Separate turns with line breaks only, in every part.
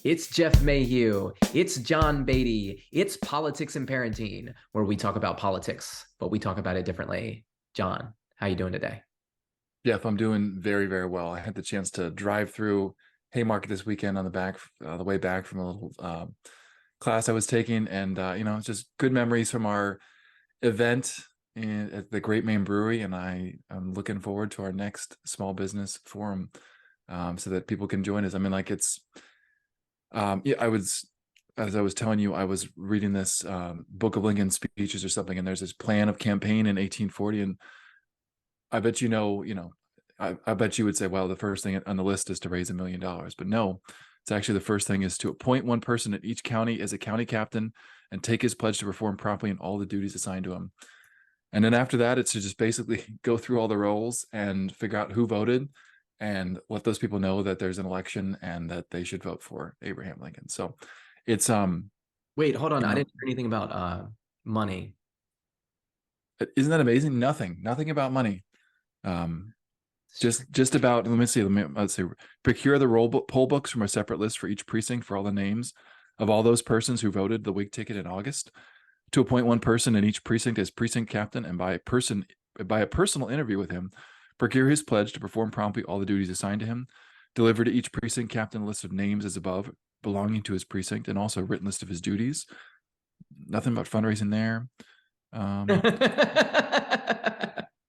It's Jeff Mayhew. It's John Beatty. It's Politics and Parenting, where we talk about politics, but we talk about it differently. John, how you doing today?
Jeff, I'm doing very, very well. I had the chance to drive through Haymarket this weekend on the way back from a little class I was taking, and it's just good memories from our event at the Great Maine Brewery. And I'm looking forward to our next small business forum, so that people can join us. I mean, like yeah, as I was telling you, I was reading this Book of Lincoln speeches or something, and there's this plan of campaign in 1840, and I bet I bet you would say, well, the first thing on the list is to raise $1 million. But no, it's actually the first thing is to appoint one person in each county as a county captain and take his pledge to perform properly in all the duties assigned to him. And then after that, it's to just basically go through all the rolls and figure out who voted and let those people know that there's an election and that they should vote for Abraham Lincoln. So it's
Wait, hold on.
you
I
know,
didn't hear anything about money.
isn't that amazing? Nothing about money. Um, just about, let's see, procure the poll books from a separate list for each precinct for all the names of all those persons who voted the Whig ticket in August, to appoint one person in each precinct as precinct captain, and by a personal interview with him, procure his pledge to perform promptly all the duties assigned to him, deliver to each precinct captain a list of names as above belonging to his precinct, and also a written list of his duties. Nothing about fundraising there. um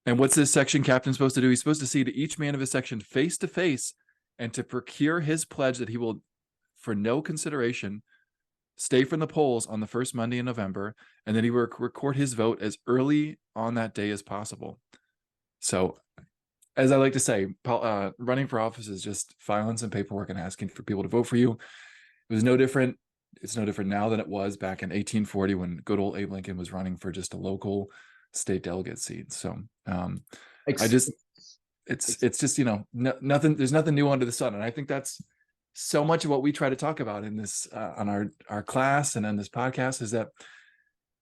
And what's this section captain supposed to do? He's supposed to see to each man of his section face to face and to procure his pledge that he will, for no consideration, stay from the polls on the first Monday in November, and then he will record his vote as early on that day as possible. So, as I like to say, running for office is just filing some paperwork and asking for people to vote for you. It was no different. It's no different now than it was back in 1840 when good old Abe Lincoln was running for just a local state delegate seat. So I
Ex-
just it's just nothing. There's nothing new under the sun, and I think that's so much of what we try to talk about in this on our class and on this podcast is that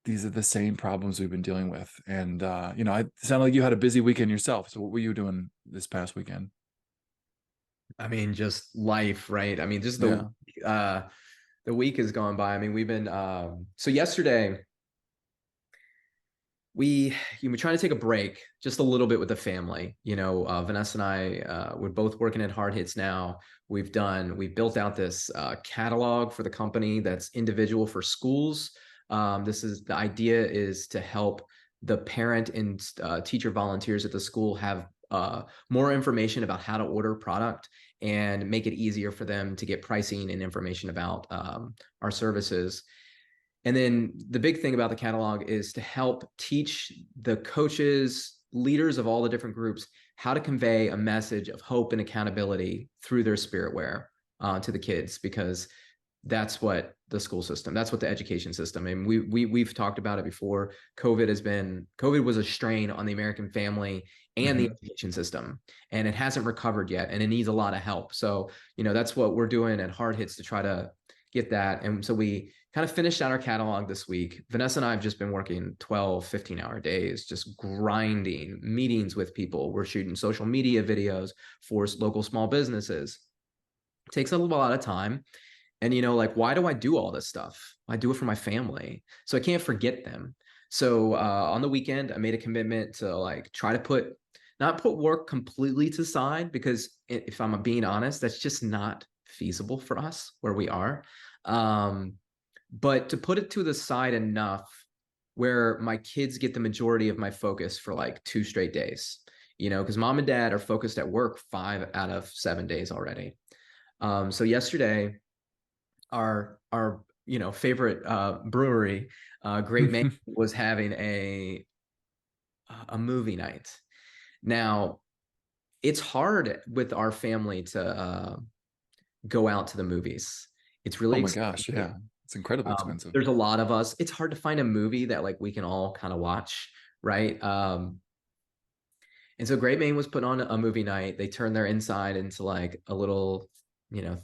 these are the same problems we've been dealing with. And it sounded like you had a busy weekend yourself. So what were you doing this past weekend?
I mean, just life, right? I mean, just
Yeah.
the week has gone by. I mean, we've been so yesterday we trying to take a break just a little bit with the family. Vanessa and I, we're both working at Hard Hits now. We've built out this catalog for the company that's individual for schools. The idea is to help the parent and teacher volunteers at the school have more information about how to order product and make it easier for them to get pricing and information about our services. And then the big thing about the catalog is to help teach the coaches, leaders of all the different groups, how to convey a message of hope and accountability through their spiritware to the kids, because that's what the school system, that's what the education system. And we've talked about it before. COVID was a strain on the American family and the
Mm-hmm.
education system, and it hasn't recovered yet, and it needs a lot of help. So, that's what we're doing at Hard Hits to try to get that. And so we kind of finished out our catalog this week. Vanessa and I have just been working 12, 15-hour days, just grinding meetings with people. We're shooting social media videos for local small businesses. It takes a lot of time. And, like, why do I do all this stuff? I do it for my family. So I can't forget them. So on the weekend, I made a commitment to like try to not put work completely to the side, because if I'm being honest, that's just not feasible for us where we are. Um, but to put it to the side enough where my kids get the majority of my focus for like 2 straight days, because mom and dad are focused at work 5 out of 7 days already. So yesterday, our favorite brewery, Great Maine, was having a movie night. Now, it's hard with our family to go out to the movies. It's
Oh
really
my gosh,
expensive.
yeah, it's incredibly expensive.
There's a lot of us. It's hard to find a movie that like we can all kind of watch, right? And so Great Maine was put on a movie night. They turned their inside into like a little,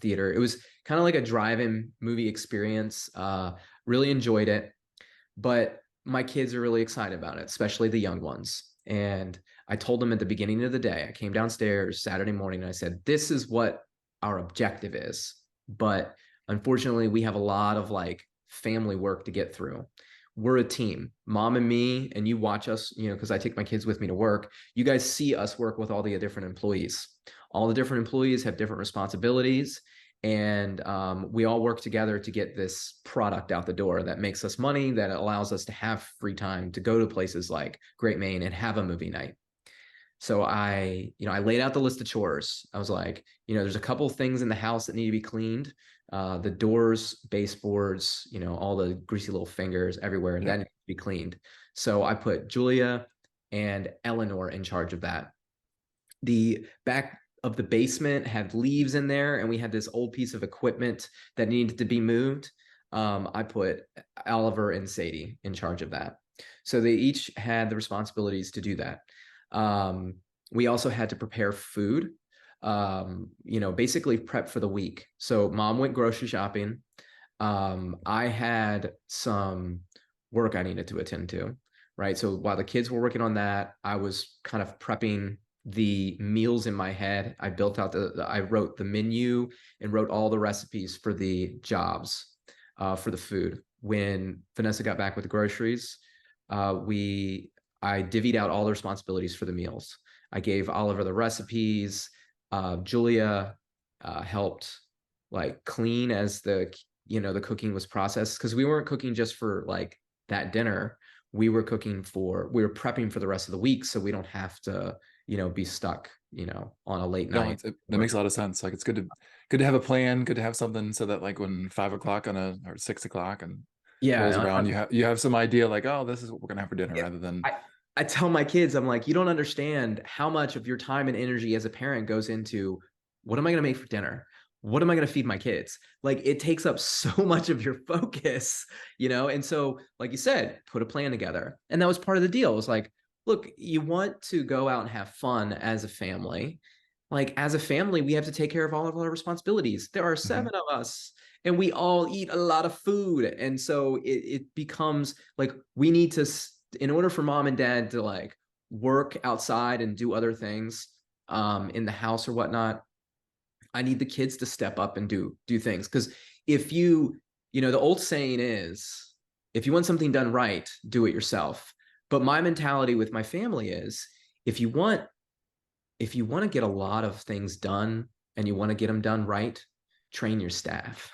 theater. It was kind of like a drive-in movie experience. Really enjoyed it, but my kids are really excited about it, especially the young ones. And I told them at the beginning of the day, I came downstairs Saturday morning and I said, this is what our objective is. But Unfortunately, we have a lot of like family work to get through. We're a team, mom and me, and you watch us, because I take my kids with me to work. You guys see us work with all the different employees. All the different employees have different responsibilities, and we all work together to get this product out the door that makes us money, that allows us to have free time to go to places like Great Maine and have a movie night. So I laid out the list of chores. I was like, there's a couple things in the house that need to be cleaned. The doors, baseboards, all the greasy little fingers everywhere, and
Yeah.
that needs to be cleaned. So I put Julia and Eleanor in charge of that. The back of the basement had leaves in there, and we had this old piece of equipment that needed to be moved. I put Oliver and Sadie in charge of that. So they each had the responsibilities to do that. We also had to prepare food, basically prep for the week. So mom went grocery shopping. I had some work I needed to attend to, right? So while the kids were working on that, I was kind of prepping the meals in my head. I built out I wrote the menu and wrote all the recipes for the jobs, for the food. When Vanessa got back with the groceries, I divvied out all the responsibilities for the meals. I gave Oliver the recipes. Julia helped like clean as the cooking was processed, because we weren't cooking just for like that dinner. We were prepping for the rest of the week, so we don't have to be stuck on a late
No,
night.
that makes a lot of sense. Like it's good to have a plan, good to have something so that like when 5 o'clock or 6 o'clock and rolls
Yeah,
around, you have some idea like, oh, this is what we're gonna have for dinner,
yeah.
rather than
I tell my kids, I'm like, you don't understand how much of your time and energy as a parent goes into, what am I going to make for dinner? What am I going to feed my kids? Like, it takes up so much of your focus, And so, like you said, put a plan together. And that was part of the deal. It was like, look, you want to go out and have fun as a family. Like, as a family, we have to take care of all of our responsibilities. There are
Mhm.
7 of us, and we all eat a lot of food. And so it becomes like we need to, in order for mom and dad to like work outside and do other things in the house or whatnot, I need the kids to step up and do things. Because if the old saying is, if you want something done right, do it yourself. But my mentality with my family is, if you want to get a lot of things done and you want to get them done right, train your staff,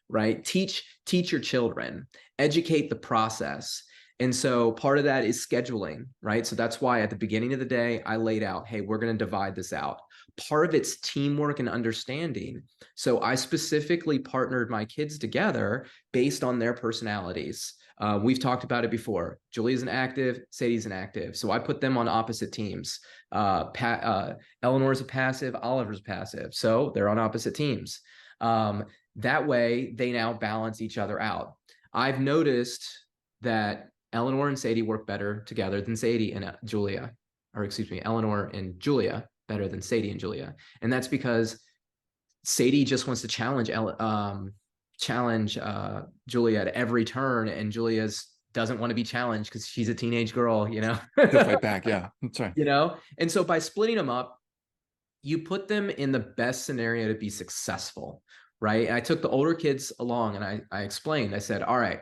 right? Teach your children, educate the process. And so part of that is scheduling, right? So that's why at the beginning of the day, I laid out, hey, we're going to divide this out. Part of it's teamwork and understanding. So I specifically partnered my kids together based on their personalities. We've talked about it before. Julie's an active, Sadie's an active. So I put them on opposite teams. Eleanor's a passive, Oliver's passive. So they're on opposite teams. That way, they now balance each other out. I've noticed that Eleanor and Sadie work better together than Sadie and Julia, or excuse me, Eleanor and Julia better than Sadie and Julia. And that's because Sadie just wants to challenge Julia at every turn, and Julia's doesn't want to be challenged because she's a teenage girl,
to fight back. Yeah, that's right.
And so by splitting them up, you put them in the best scenario to be successful, right? And I took the older kids along, and I explained. I said, all right.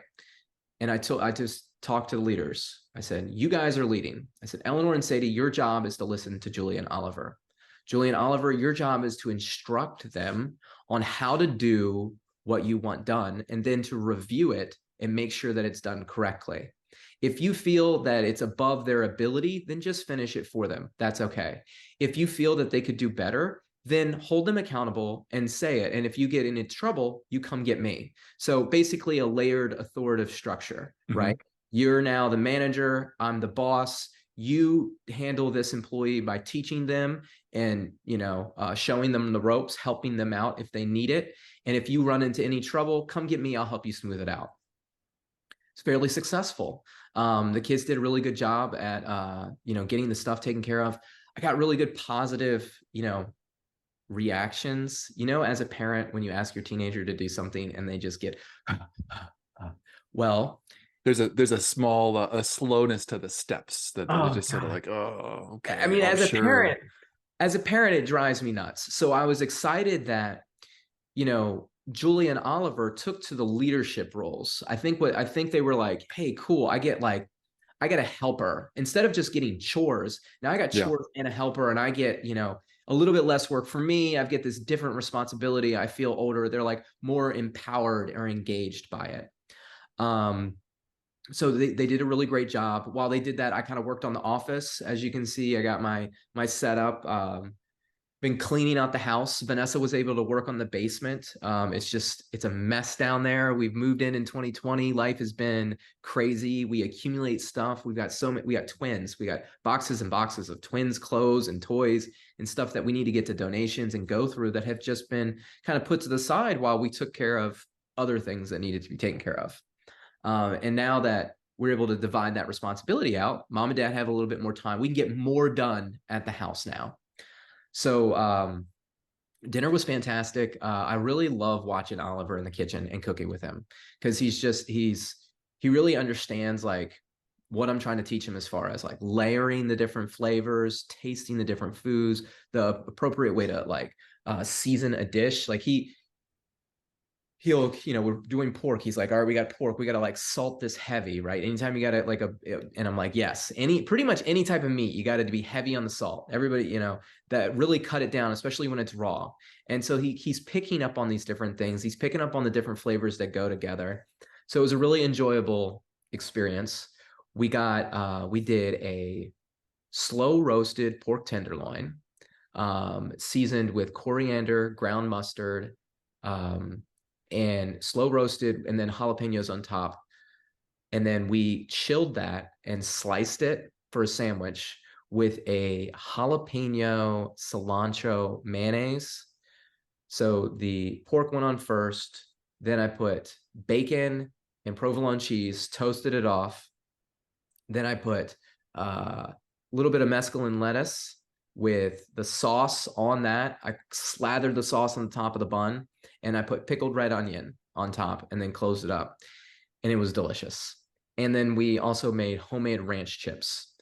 And I just talked to the leaders. I said, you guys are leading. I said, Eleanor and Sadie, your job is to listen to Julie and Oliver. Julie and Oliver, your job is to instruct them on how to do what you want done, and then to review it and make sure that it's done correctly. If you feel that it's above their ability, then just finish it for them. That's okay. If you feel that they could do better, then hold them accountable and say it. And if you get into trouble, you come get me. So basically a layered authoritative structure, right? You're now the manager, I'm the boss. You handle this employee by teaching them and showing them the ropes, helping them out if they need it. And if you run into any trouble, come get me, I'll help you smooth it out. It's fairly successful. The kids did a really good job at getting the stuff taken care of. I got really good positive reactions, as a parent, when you ask your teenager to do something and they just get well,
there's a small a slowness to the steps that they're
oh
just sort of
God.
like, oh, okay,
I mean,
oh, sure.
as a parent, it drives me nuts. So I was excited that, Julie and Oliver took to the leadership roles. I think they were like, hey, cool, I get a helper instead of just getting chores. Now I got
Yeah.
chores and a helper, and I get, a little bit less work for me. I get this different responsibility. I feel older. They're like more empowered or engaged by it. Um, so they did a really great job. While they did that, I kind of worked on the office. As you can see, I got my setup. Been cleaning out the house. Vanessa was able to work on the basement. It's a mess down there. We've moved in 2020. Life has been crazy. We accumulate stuff. We got twins. We got boxes and boxes of twins clothes and toys and stuff that we need to get to donations and go through that have just been kind of put to the side while we took care of other things that needed to be taken care of. And now that we're able to divide that responsibility out, mom and dad have a little bit more time. We can get more done at the house now. So dinner was fantastic. I really love watching Oliver in the kitchen and cooking with him because he really understands like what I'm trying to teach him as far as like layering the different flavors, tasting the different foods, the appropriate way to like season a dish. Like he'll, we're doing pork. He's like, all right, we got pork. We got to like salt this heavy, right? Anytime you got to and I'm like, yes, pretty much any type of meat, you got to be heavy on the salt. Everybody, that really cut it down, especially when it's raw. And so he's picking up on these different things. He's picking up on the different flavors that go together. So it was a really enjoyable experience. We did a slow roasted pork tenderloin, seasoned with coriander, ground mustard, and slow roasted, and then jalapenos on top. And then we chilled that and sliced it for a sandwich with a jalapeno cilantro mayonnaise. So the pork went on first. Then I put bacon and provolone cheese, toasted it off. Then I put a little bit of mesclun lettuce with the sauce on that. I slathered the sauce on the top of the bun, and I put pickled red onion on top and then closed it up. And it was delicious. And then we also made homemade ranch chips.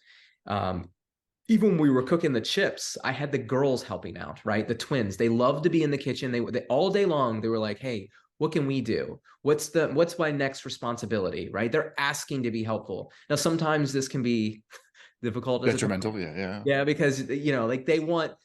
Even when we were cooking the chips, I had the girls helping out, right? The twins, they love to be in the kitchen. They all day long, they were like, hey, what can we do? What's my next responsibility, right? They're asking to be helpful. Now, sometimes this can be difficult as a parent.
Detrimental. Yeah.
Yeah, because like they want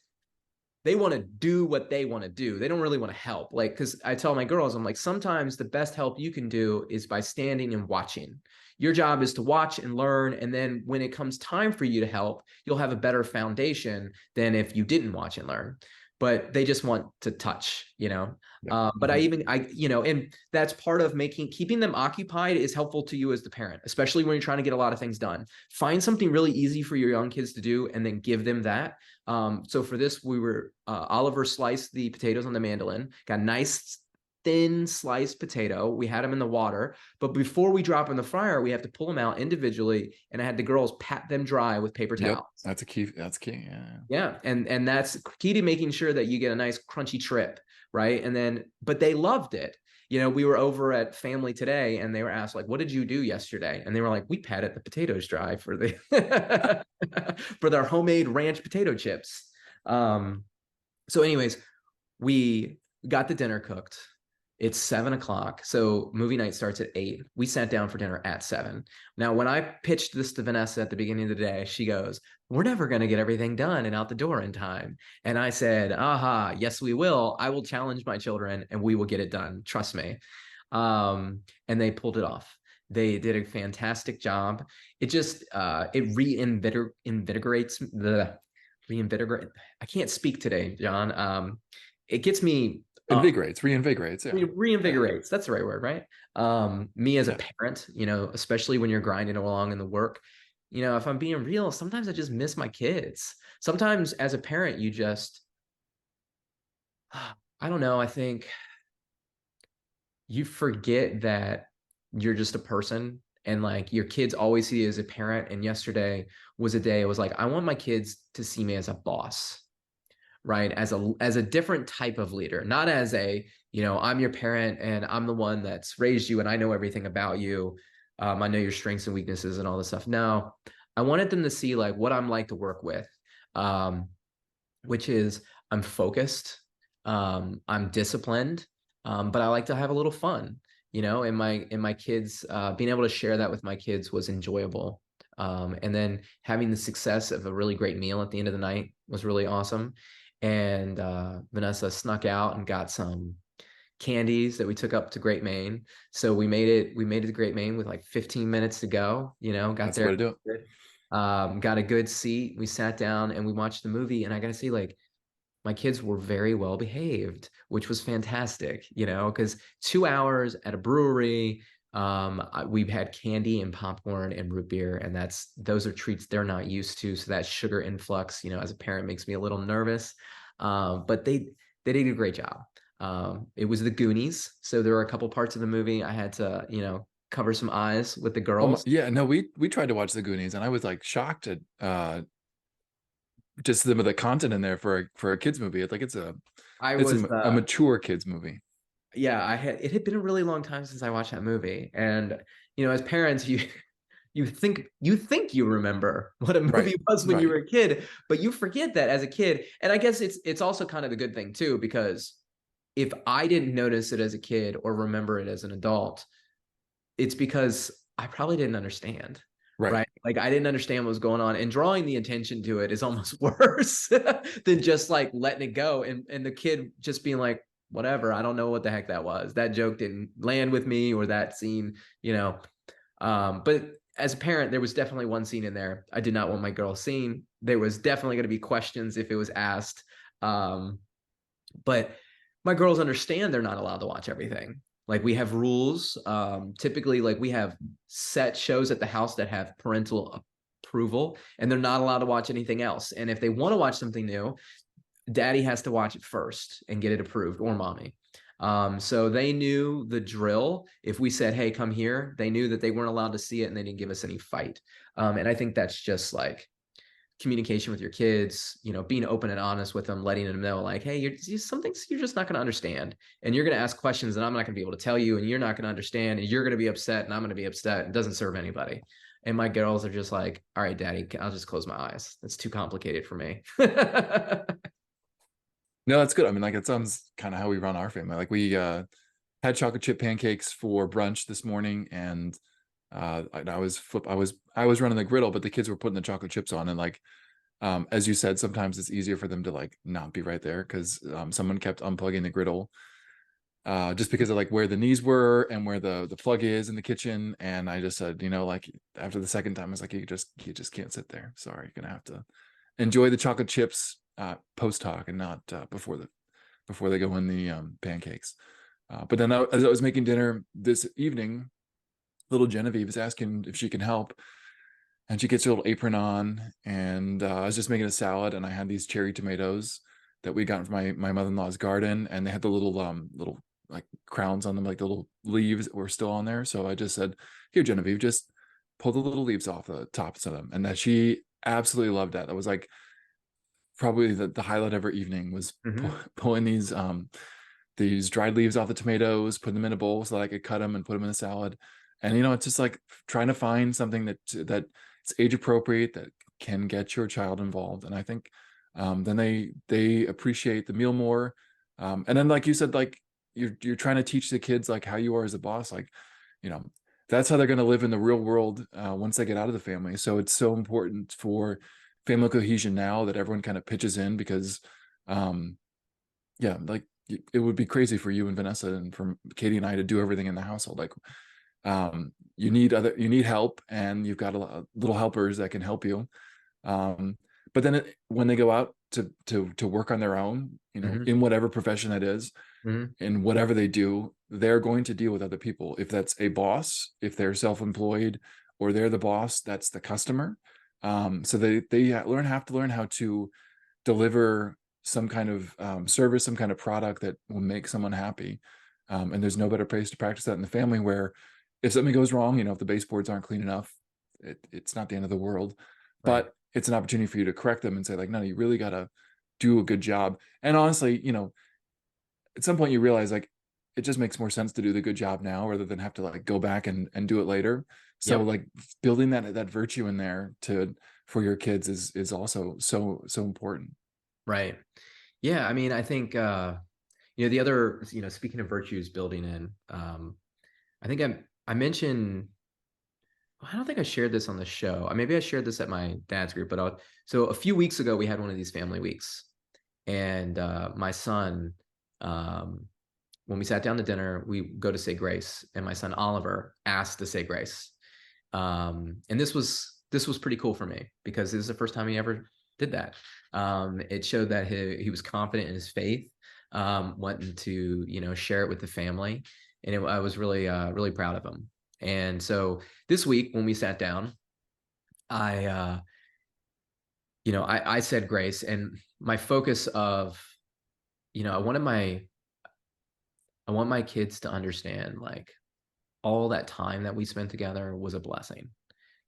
to do what they want to do. They don't really want to help. Like, because I tell my girls, I'm like, sometimes the best help you can do is by standing and watching. Your job is to watch and learn. And then when it comes time for you to help, you'll have a better foundation than if you didn't watch and learn. But they just want to touch,
Yeah.
But and that's part of keeping them occupied is helpful to you as the parent, especially when you're trying to get a lot of things done. Find something really easy for your young kids to do and then give them that. So for this, Oliver sliced the potatoes on the mandolin, got nice thin sliced potato. We had them in the water, but before we drop in the fryer, we have to pull them out individually. And I had the girls pat them dry with paper towels.
That's key. Yeah.
Yeah. And that's key to making sure that you get a nice crunchy trip. Right. But they loved it. We were over at family today and they were asked like, what did you do yesterday? And they were like, we patted the potatoes dry for for their homemade ranch potato chips. So anyways, we got the dinner cooked. It's 7:00. So movie night starts at 8. We sat down for dinner at 7. Now, when I pitched this to Vanessa at the beginning of the day, she goes, we're never going to get everything done and out the door in time. And I said, aha, yes, we will. I will challenge my children and we will get it done. Trust me. And they pulled it off. They did a fantastic job. It just, it reinvigorates. I can't speak today, John. It gets me
Reinvigorates. Yeah.
Reinvigorates. That's the right word, right? Me as a parent, especially when you're grinding along in the work, if I'm being real, sometimes I just miss my kids. Sometimes as a parent, you just, I don't know. I think you forget that you're just a person and like your kids always see you as a parent. And yesterday was a day it was like, I want my kids to see me as a boss. Right. As a different type of leader, not as I'm your parent and I'm the one that's raised you and I know everything about you. I know your strengths and weaknesses and all this stuff. No, I wanted them to see like what I'm like to work with, which is I'm focused. I'm disciplined. But I like to have a little fun, and my kids, being able to share that with my kids was enjoyable. And then having the success of a really great meal at the end of the night was really awesome. And Vanessa snuck out and got some candies that we took up to Great Maine. So we made it to Great Maine with like 15 minutes to go, got
That's the way
there,
to do it.
got a good seat. We sat down and we watched the movie. And I gotta say, like, my kids were very well behaved, which was fantastic, because 2 hours at a brewery, we've had candy and popcorn and root beer, and those are treats they're not used to. So that sugar influx, as a parent, makes me a little nervous. But they did a great job. It was the Goonies, so there were a couple parts of the movie I had to, cover some eyes with the
Oh my,
girls.
yeah, no, we tried to watch the Goonies, and I was like shocked at just some of the content in there for a kids movie. It's like
I
it's
was
a mature kids movie.
Yeah, it had been a really long time since I watched that movie. And as parents, you think you remember what a
Right,
movie was when you
right.
were a kid, but you forget that as a kid. And I guess it's also kind of a good thing too, because if I didn't notice it as a kid or remember it as an adult, it's because I probably didn't understand.
Right.
Right. Like, I didn't understand what was going on, and drawing the attention to it is almost worse than just like letting it go. And the kid just being like, whatever, I don't know what the heck that was. That joke didn't land with me, or that scene, you know. But as a parent, there was definitely one scene in there I did not want my girl seeing. There was definitely going to be questions if it was asked. But my girls understand they're not allowed to watch everything. Like, we have rules. Typically, like, we have set shows at the house that have parental approval, and they're not allowed to watch anything else. And if they want to watch something new, daddy has to watch it first and get it approved, or mommy. So they knew the drill. If we said, hey, come here, they knew that they weren't allowed to see it, and they didn't give us any fight. And I think that's just like communication with your kids, being open and honest with them, letting them know, like, hey, some things you're just not going to understand, and you're going to ask questions that I'm not going to be able to tell you, and you're not going to understand, and you're going to be upset, and I'm going to be upset. It doesn't serve anybody. And my girls are just like, all right, daddy, I'll just close my eyes. That's too complicated for me.
No, that's good. I mean, like it sounds kind of how we run our family. Like we had chocolate chip pancakes for brunch this morning, and I was running the griddle, but the kids were putting the chocolate chips on, and like as you said, sometimes it's easier for them to like not be right there because someone kept unplugging the griddle just because of like where the knees were and where the plug is in the kitchen. And I just said, like after the second time, I was like, you just can't sit there. Sorry, you're gonna have to enjoy the chocolate chips post hoc and not before they go in the pancakes. But then as I was making dinner this evening, little Genevieve is asking if she can help, and she gets her little apron on, and I was just making a salad, and I had these cherry tomatoes that we got from my mother-in-law's garden, and they had the little like crowns on them, like the little leaves were still on there. So I just said, here, Genevieve, just pull the little leaves off the tops of them. And that she absolutely loved that. That was like probably the highlight of her evening was pulling these dried leaves off the tomatoes, putting them in a bowl so that I could cut them and put them in a salad. And it's just like trying to find something that it's age appropriate, that can get your child involved. And I think then they appreciate the meal more. And then, like you said, like you're trying to teach the kids like how you are as a boss, like that's how they're going to live in the real world once they get out of the family. So it's so important for family cohesion now that everyone kind of pitches in, because like it would be crazy for you and Vanessa and for Katie and I to do everything in the household. Like you need help, and you've got a lot of little helpers that can help you. But then when they go out to work on their own, in whatever profession that is, in whatever they do, they're going to deal with other people. If that's a boss, if they're self-employed, or they're the boss, that's the customer. So they have to learn how to deliver some kind of service, some kind of product that will make someone happy. And there's no better place to practice that in the family, where if something goes wrong, if the baseboards aren't clean enough, it's not the end of the world.
Right.
But it's an opportunity for you to correct them and say, like, no, you really got to do a good job. And honestly, at some point you realize, like, it just makes more sense to do the good job now rather than have to like go back and do it later. So
Yep.
like building that virtue in there for your kids is also so important.
Right. Yeah. I mean, I think, The other, speaking of virtues building in, I think I mentioned, I don't think I shared this on the show. Maybe I shared this at my dad's group, but so a few weeks ago we had one of these family weeks, and my son, um, when we sat down to dinner, we go to say grace, and my son Oliver asked to say grace, and this was pretty cool for me because this is the first time he ever did that. It showed that he was confident in his faith, wanting to share it with the family, and I was really proud of him. And so this week when we sat down, I I said grace, and my focus of I want my kids to understand, like, all that time that we spent together was a blessing.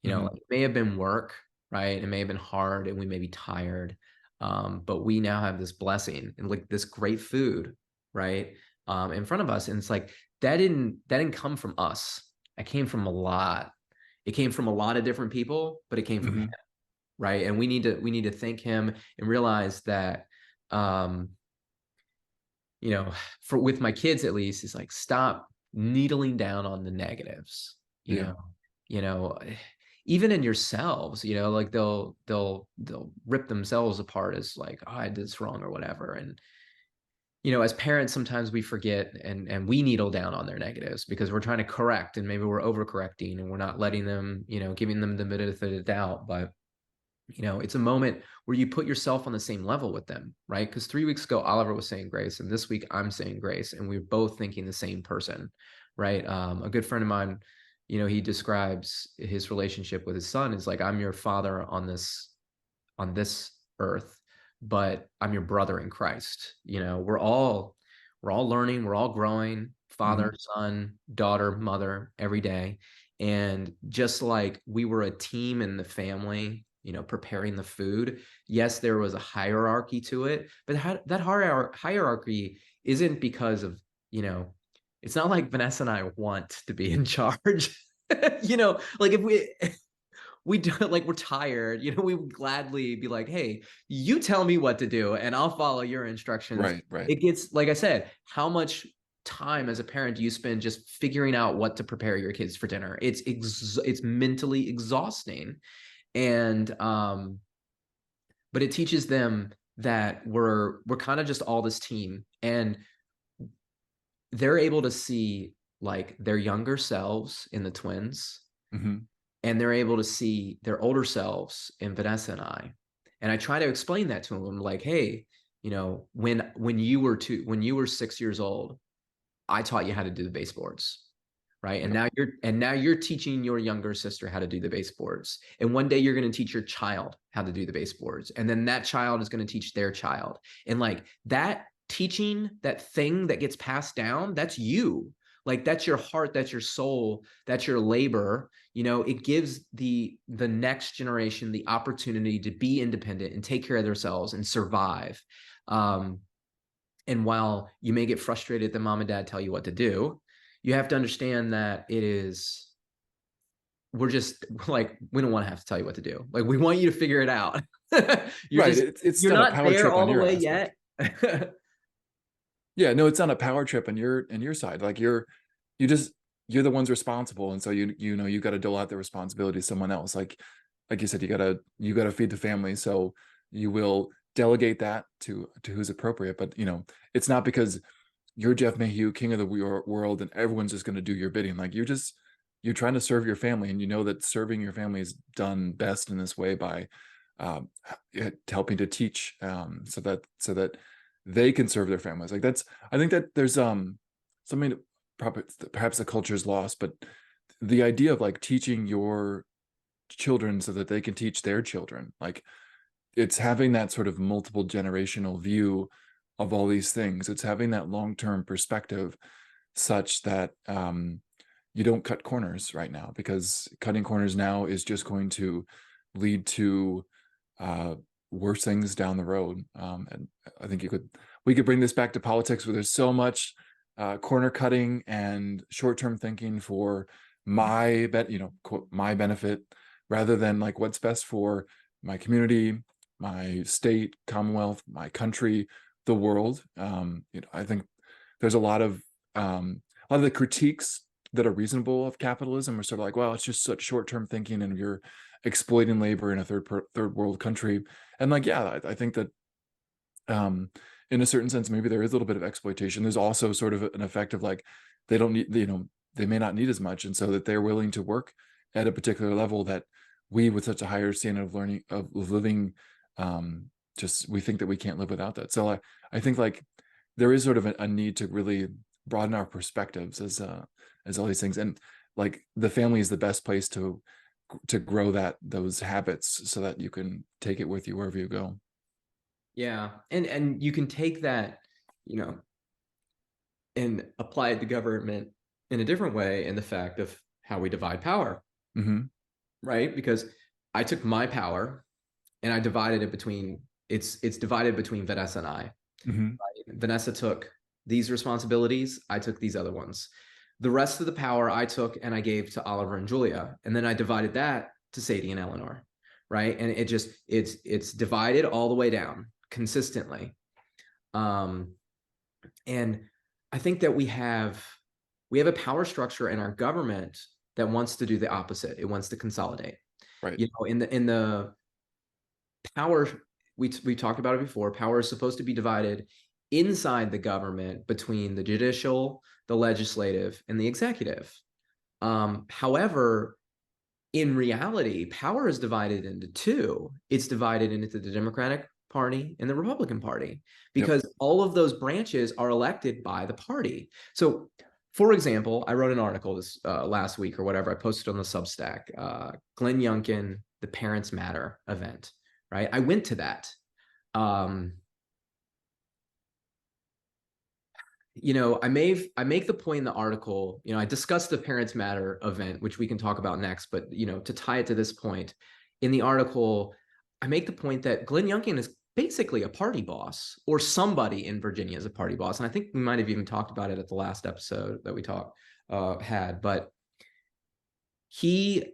Hmm.
Like, it may have been work, right? It may have been hard and we may be tired. But we now have this blessing and like this great food, right? In front of us. And it's like that didn't come from us. It came from a lot. It came from a lot of different people, but it came from him,
Hmm.
right? And we need to thank him and realize that um, for with my kids at least, is like, stop needling down on the negatives, you
Yeah.
know, you know, even in yourselves, like they'll rip themselves apart as like, oh, I did this wrong or whatever. And as parents, sometimes we forget and we needle down on their negatives because we're trying to correct, and maybe we're overcorrecting and we're not letting them, giving them the benefit of the doubt. But it's a moment where you put yourself on the same level with them, right? Because 3 weeks ago, Oliver was saying grace, and this week I'm saying grace, and we're both thinking the same person, right? A good friend of mine, he describes his relationship with his son is like, I'm your father on this earth, but I'm your brother in Christ. We're all learning, we're all growing,
Hmm.
father, son, daughter, mother, every day. And just like we were a team in the family, preparing the food, yes, there was a hierarchy to it, but that hierarchy isn't because of, you know, it's not like Vanessa and I want to be in charge. Like, if we do, like, we're tired, we would gladly be like, hey, you tell me what to do and I'll follow your instructions.
Right. Right.
It gets, like I said, how much time as a parent do you spend just figuring out what to prepare your kids for dinner? It's mentally exhausting. And but it teaches them that we're kind of just all this team, and they're able to see like their younger selves in the twins,
Hmm.
and they're able to see their older selves in Vanessa and I. And I try to explain that to them, like, hey, when you were 6 years old, I taught you how to do the baseboards, right? And
Yep.
now you're teaching your younger sister how to do the baseboards. And one day you're going to teach your child how to do the baseboards. And then that child is going to teach their child. And like that teaching, that thing that gets passed down, that's you. Like, that's your heart, that's your soul, that's your labor. It gives the next generation the opportunity to be independent and take care of themselves and survive. Um, and while you may get frustrated that mom and dad tell you what to do, you have to understand that we're just like, we don't want to have to tell you what to do. Like, we want you to figure it out. you're
Right.
just,
It's
you're
not a
not
power
there
trip
all
on
the
your
way
aspect.
yet.
Yeah, no, it's not a power trip on your side. Like you just you're the ones responsible, and so you got to dole out the responsibility to someone else. Like you said, you gotta feed the family, so you will delegate that to who's appropriate. But it's not because you're Jeff Mayhew, king of the world, and everyone's just going to do your bidding. Like you're trying to serve your family, and you know that serving your family is done best in this way by um, helping to teach, so that they can serve their families. Like that's I think that there's something that perhaps the culture is lost, but the idea of like teaching your children so that they can teach their children, like it's having that sort of multiple generational view of all these things. It's having that long-term perspective such that you don't cut corners right now, because cutting corners now is just going to lead to uh, worse things down the road. And I think we could bring this back to politics, where there's so much corner cutting and short-term thinking for quote, my benefit, rather than like what's best for my community, my state, Commonwealth, my country, the world. I think there's a lot of the critiques that are reasonable of capitalism are sort of like, well, it's just such short-term thinking and you're exploiting labor in a third world country. And like, yeah, I think that um, in a certain sense, maybe there is a little bit of exploitation. There's also sort of an effect of like, they don't need, they may not need as much. And so that they're willing to work at a particular level that we with such a higher standard of learning, of living, just, we think that we can't live without that. So I think like there is sort of a need to really broaden our perspectives as all these things. And like the family is the best place to grow those habits so that you can take it with you wherever you go.
Yeah. And you can take that, you know, and apply it to government in a different way in the fact of how we divide power,
Hmm.
right? Because I took my power and I divided it between it's divided between Vanessa and I.
Hmm.
Vanessa took these responsibilities, I took these other ones. The rest of the power I took and I gave to Oliver and Julia, and then I divided that to Sadie and Eleanor, right? And it's divided all the way down consistently. Um, and I think that we have a power structure in our government that wants to do the opposite. It wants to consolidate.
Right.
You know, in the power, we talked about it before. Power is supposed to be divided inside the government between the judicial, the legislative, and the executive. However, in reality, power is divided into two. It's divided into the Democratic Party and the Republican Party
Yep.
because all of those branches are elected by the party. So, for example, I wrote an article this last week or whatever. I posted on the Substack, Glenn Youngkin, the Parents Matter event, right? I went to that. Um, I make the point in the article, I discussed the Parents Matter event, which we can talk about next, but to tie it to this point, in the article, I make the point that Glenn Youngkin is basically a party boss, or somebody in Virginia is a party boss. And I think we might have even talked about it at the last episode that we had, but he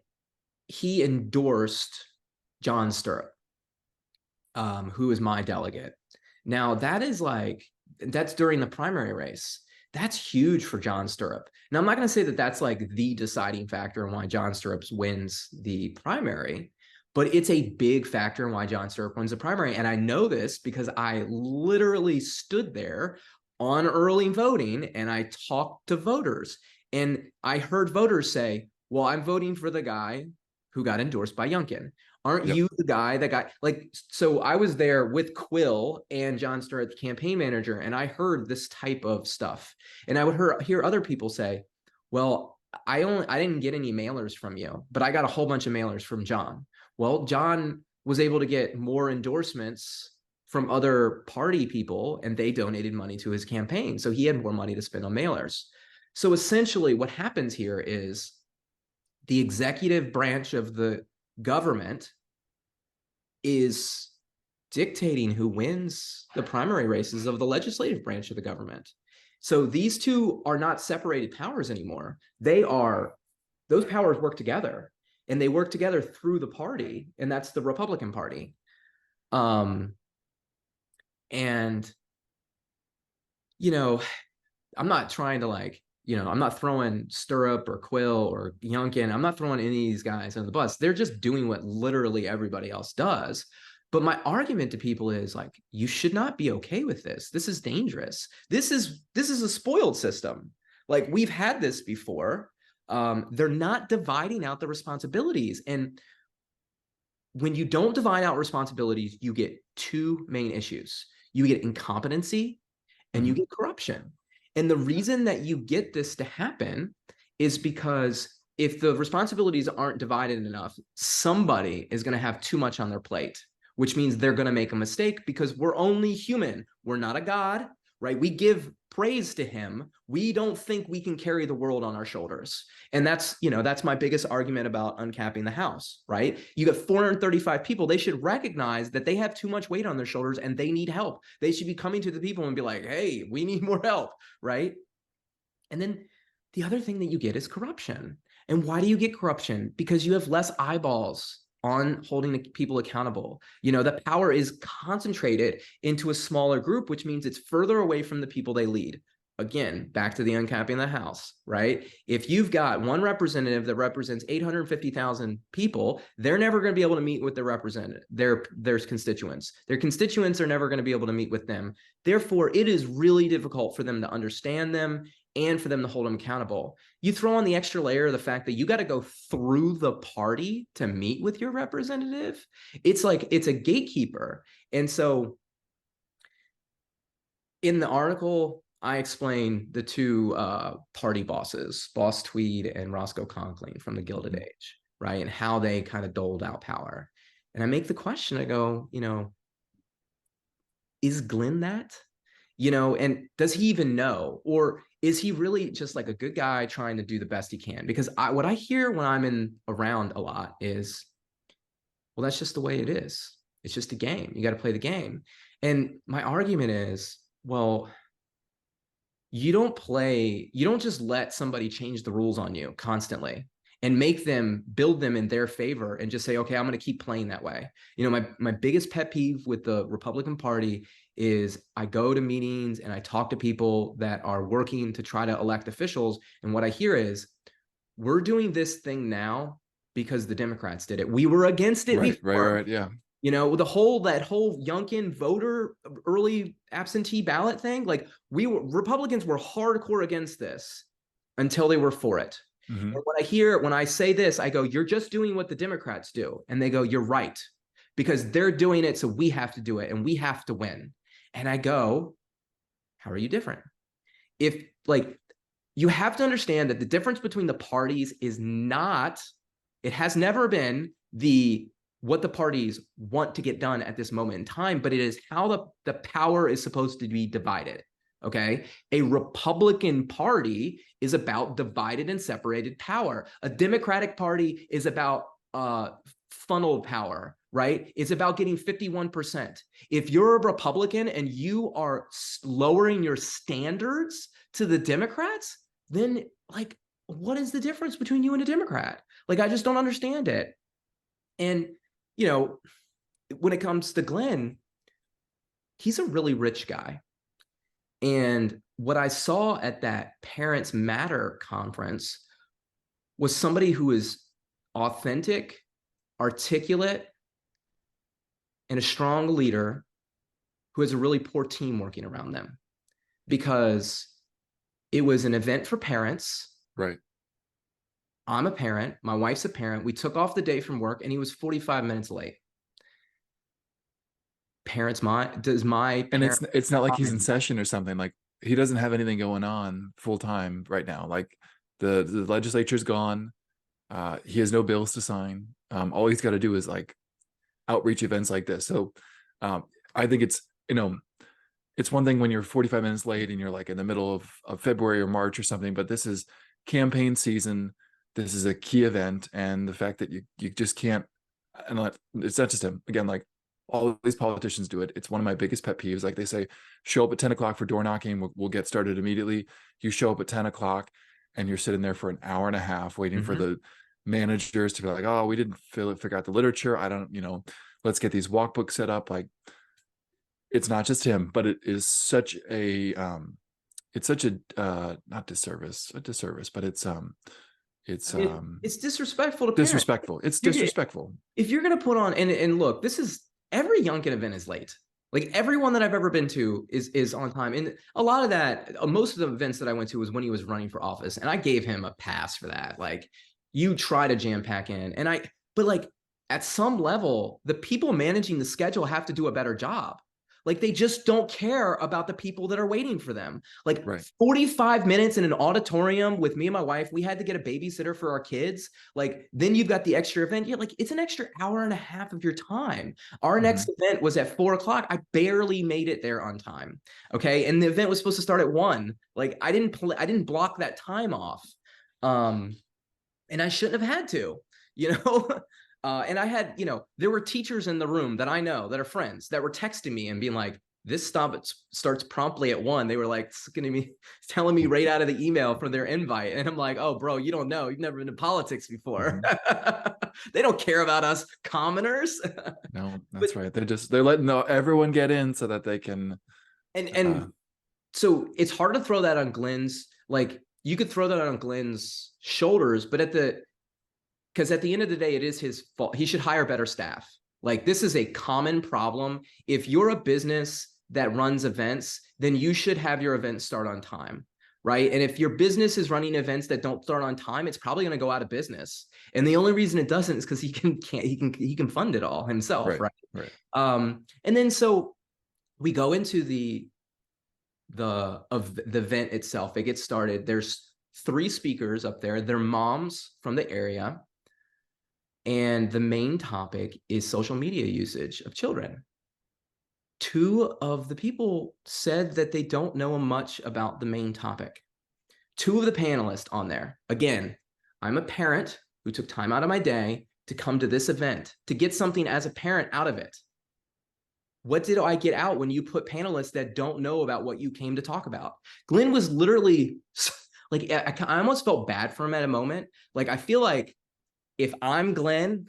endorsed John Stirrup, who is my delegate. Now that's during the primary race. That's huge for John Stirrup. Now, I'm not going to say that that's like the deciding factor in why John Stirrup wins the primary, but it's a big factor in why John Stirrup wins the primary. And I know this because I literally stood there on early voting and I talked to voters. And I heard voters say, well, I'm voting for the guy who got endorsed by Youngkin. Aren't
Yep.
you the guy that got so I was there with Quill and John Stirrup, the campaign manager, and I heard this type of stuff. And I would hear other people say, well, I didn't get any mailers from you, but I got a whole bunch of mailers from John. Well, John was able to get more endorsements from other party people and they donated money to his campaign. So he had more money to spend on mailers. So essentially what happens here is the executive branch of the government is dictating who wins the primary races of the legislative branch of the government. So these two are not separated powers anymore. Those powers work together, and they work together through the party, and that's the Republican Party. And I'm not trying to I'm not throwing Stirrup or Quill or Youngkin. I'm not throwing any of these guys under the bus. They're just doing what literally everybody else does. But my argument to people is you should not be okay with this. This is dangerous. This is a spoiled system. We've had this before. They're not dividing out the responsibilities. And when you don't divide out responsibilities, you get two main issues. You get incompetency and you get corruption. And the reason that you get this to happen is because if the responsibilities aren't divided enough, somebody is going to have too much on their plate, which means they're going to make a mistake because we're only human. We're not a god, right? We give praise to him. We don't think we can carry the world on our shoulders. And that's my biggest argument about uncapping the House, right? You got 435 people. They should recognize that they have too much weight on their shoulders and they need help. They should be coming to the people and be like, hey, we need more help, right? And then the other thing that you get is corruption. And why do you get corruption? Because you have less eyeballs on holding people accountable. The power is concentrated into a smaller group, which means it's further away from the people they lead. again, back to the uncapping the House, right? If you've got one representative that represents 850,000 people, they're never going to be able to meet with their representative, their constituents. Their constituents are never going to be able to meet with them. Therefore, it is really difficult for them to understand them and for them to hold them accountable. You throw on the extra layer of the fact that you got to go through the party to meet with your representative. It's like it's a gatekeeper. And so in the article, I explain the two party bosses, Boss Tweed and Roscoe Conkling from the Gilded Age, right? And how they kind of doled out power. And I make the question, I go, is Glenn that? And does he even know? Or is he really just like a good guy trying to do the best he can? Because what I hear when I'm around a lot is, well, that's just the way it is. It's just a game. You got to play the game. And my argument is, well, you don't just let somebody change the rules on you constantly and build them in their favor and just say, okay, I'm going to keep playing that way. My biggest pet peeve with the Republican Party is I go to meetings and I talk to people that are working to try to elect officials. And what I hear is, we're doing this thing now because the Democrats did it. We were against it before.
Right, yeah.
That whole Youngkin voter early absentee ballot thing, like Republicans were hardcore against this until they were for it. Mm-hmm. And what I hear when I say this, I go, you're just doing what the Democrats do. And they go, you're right, because they're doing it. So we have to do it and we have to win. And I go, how are you different? You have to understand that the difference between the parties is not, it has never been what the parties want to get done at this moment in time, but it is how the power is supposed to be divided, okay? A Republican Party is about divided and separated power. A Democratic Party is about funneled power, right? It's about getting 51%. If you're a Republican and you are lowering your standards to the Democrats, then what is the difference between you and a Democrat? I just don't understand it. And when it comes to Glenn, he's a really rich guy. And what I saw at that Parents Matter conference was somebody who is authentic, articulate, and a strong leader who has a really poor team working around them, because it was an event for parents.
Right.
I'm a parent. My wife's a parent. We took off the day from work and he was 45 minutes late. And
it's not like he's in session or something. Like, he doesn't have anything going on full time right now. Like, the legislature's gone. He has no bills to sign. All he's got to do is outreach events like this. So I think it's one thing when you're 45 minutes late and you're in the middle of February or March or something, but this is campaign season. This is a key event, and the fact that you just can't, and it's not just him. Again, all these politicians do it. It's one of my biggest pet peeves. Like they say, show up at 10 o'clock for door knocking. We'll get started immediately. You show up at 10 o'clock and you're sitting there for an hour and a half waiting for the managers to be like, oh, we didn't figure out the literature. I don't, let's get these walkbooks set up. It's not just him, but it is such a, not disservice, but it's
disrespectful to parents.
Disrespectful. It's disrespectful.
If you're going to put on, and look, this is, every Youngkin event is late. Everyone that I've ever been to is on time. And a lot of that, most of the events that I went to was when he was running for office. And I gave him a pass for that. You try to jam pack in. But at some level, the people managing the schedule have to do a better job. They just don't care about the people that are waiting for them.
Right.
45 minutes in an auditorium with me and my wife, we had to get a babysitter for our kids. Then you've got the extra event. Yeah, it's an extra hour and a half of your time. Our next event was at 4 o'clock. I barely made it there on time. Okay. And the event was supposed to start at 1. I didn't block that time off. And I shouldn't have had to, and I had, there were teachers in the room that I know that are friends that were texting me and being like, this starts promptly at 1. They were telling me right out of the email for their invite. And I'm like, oh, bro, you don't know. You've never been to politics before. They don't care about us commoners.
No, that's right. They're letting everyone get in so that they can.
And so it's hard to throw that on Glenn's, like you could throw that on Glenn's shoulders, but because at the end of the day, it is his fault. He should hire better staff. Like this is a common problem. If you're a business that runs events, then you should have your events start on time, right? And if your business is running events that don't start on time, it's probably going to go out of business. And the only reason it doesn't is because he can fund it all himself,
Right.
right?
Right.
And then so we go into the event itself. It gets started. There's 3 speakers up there. They're moms from the area. And the main topic is social media usage of children. 2 of the people said that they don't know much about the main topic. 2 of the panelists on there, again, I'm a parent who took time out of my day to come to this event, to get something as a parent out of it. What did I get out when you put panelists that don't know about what you came to talk about? Glenn was literally like, I almost felt bad for him at a moment. Like, I feel like if I'm Glenn,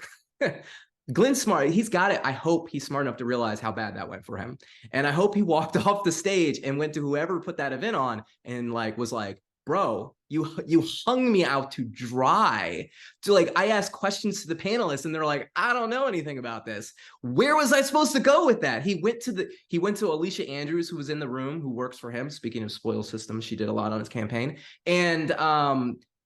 Glenn's smart. He's got it. I hope he's smart enough to realize how bad that went for him. And I hope he walked off the stage and went to whoever put that event on and like was like, bro, you hung me out to dry. So like I asked questions to the panelists and they're like, I don't know anything about this. Where was I supposed to go with that? He went to Alicia Andrews, who was in the room, who works for him. Speaking of spoil systems, she did a lot on his campaign. And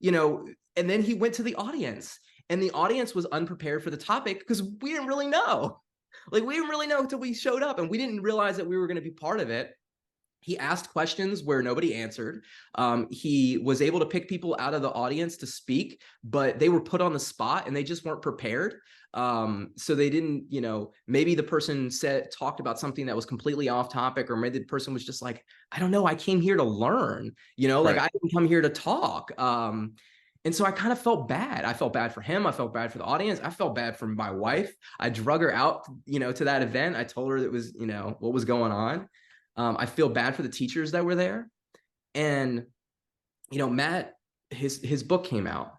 you know, and then he went to the audience. And the audience was unprepared for the topic because we didn't really know. Like, we didn't really know until we showed up and we didn't realize that we were going to be part of it. He asked questions where nobody answered. He was able to pick people out of the audience to speak, but they were put on the spot and they just weren't prepared. So they didn't, you know, maybe the person talked about something that was completely off topic, or maybe the person was just like, I don't know, I came here to learn, you know, like I didn't come here to talk. And so I kind of felt bad. I felt bad for him. I felt bad for the audience. I felt bad for my wife. I drug her out, you know, to that event. I told her that was, you know, what was going on. I feel bad for the teachers that were there. And, you know, Matt, his book came out,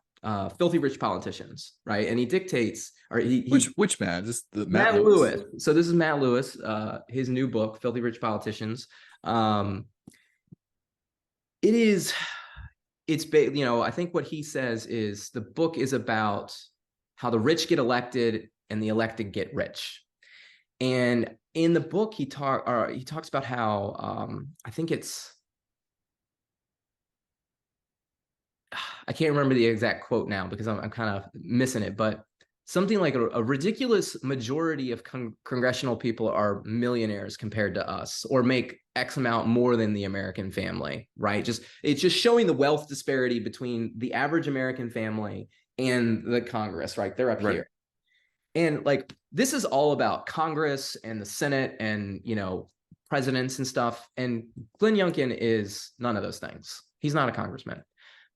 Filthy Rich Politicians, right? And he dictates, or
which Matt? Just the
Matt Lewis. So this is Matt Lewis, his new book, Filthy Rich Politicians. You know, I think what he says is the book is about how the rich get elected and the elected get rich. And in the book, he talks about how I think I can't remember the exact quote now because I'm kind of missing it, but something like a ridiculous majority of congressional people are millionaires compared to us, or make X amount more than the American family, right? It's just showing the wealth disparity between the average American family and the Congress, right? They're up here. And like, this is all about Congress and the Senate and, you know, presidents and stuff. And Glenn Youngkin is none of those things. He's not a congressman,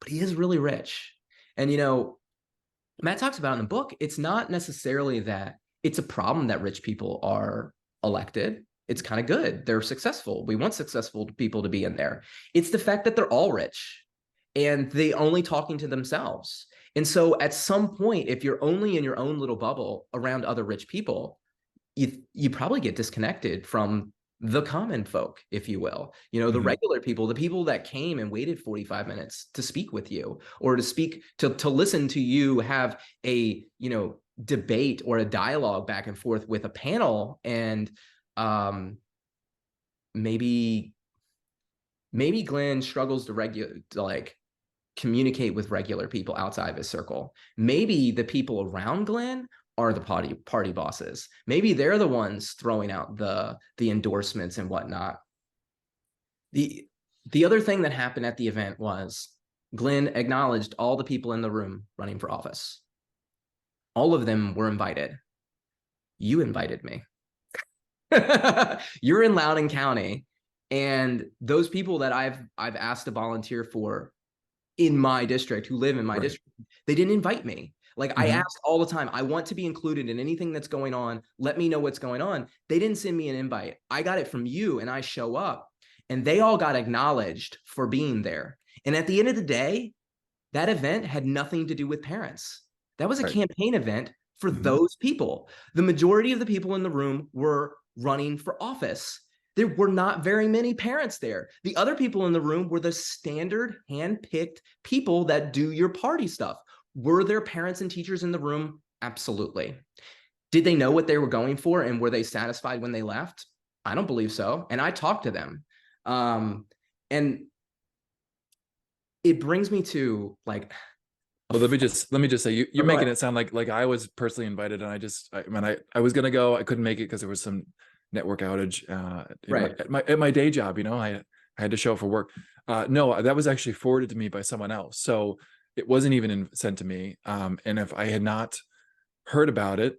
but he is really rich. And, you know, Matt talks about in the book, it's not necessarily that it's a problem that rich people are elected. It's kind of good. They're successful. We want successful people to be in there. It's the fact that they're all rich and they only talking to themselves. And so at some point, if you're only in your own little bubble around other rich people, you probably get disconnected from the common folk, if you will, you know, the regular people, the people that came and waited 45 minutes to speak with you, or to speak, to listen to you have a, you know, debate or a dialogue back and forth with a panel. And maybe Glenn struggles to like communicate with regular people outside of his circle. Maybe the people around Glenn are the party bosses. Maybe they're the ones throwing out the endorsements and whatnot. The other thing that happened at the event was Glenn acknowledged all the people in the room running for office. All of them were invited. You invited me. You're in Loudoun County, and those people that I've asked to volunteer for in my district, who live in my district, they didn't invite me. Like, I asked all the time, I want to be included in anything that's going on. Let me know what's going on. They didn't send me an invite. I got it from you, and I show up, and they all got acknowledged for being there. And at the end of the day, that event had nothing to do with parents. That was a campaign event for those people. The majority of the people in the room were running for office. there were not very many parents there. The other people in the room were the standard hand-picked people that do your party stuff. Were there parents and teachers in the room? Absolutely. Did they know what they were going for, and were they satisfied when they left? I don't believe so. And I talked to them. And it brings me to like,
well, let me just say, you're making
ahead.
it sound like I was personally invited, and I was gonna go, I couldn't make it because there was some network outage
Right.
at my day job. I had to show up for work. No, that was actually forwarded to me by someone else, so it wasn't even sent to me. And if I had not heard about it,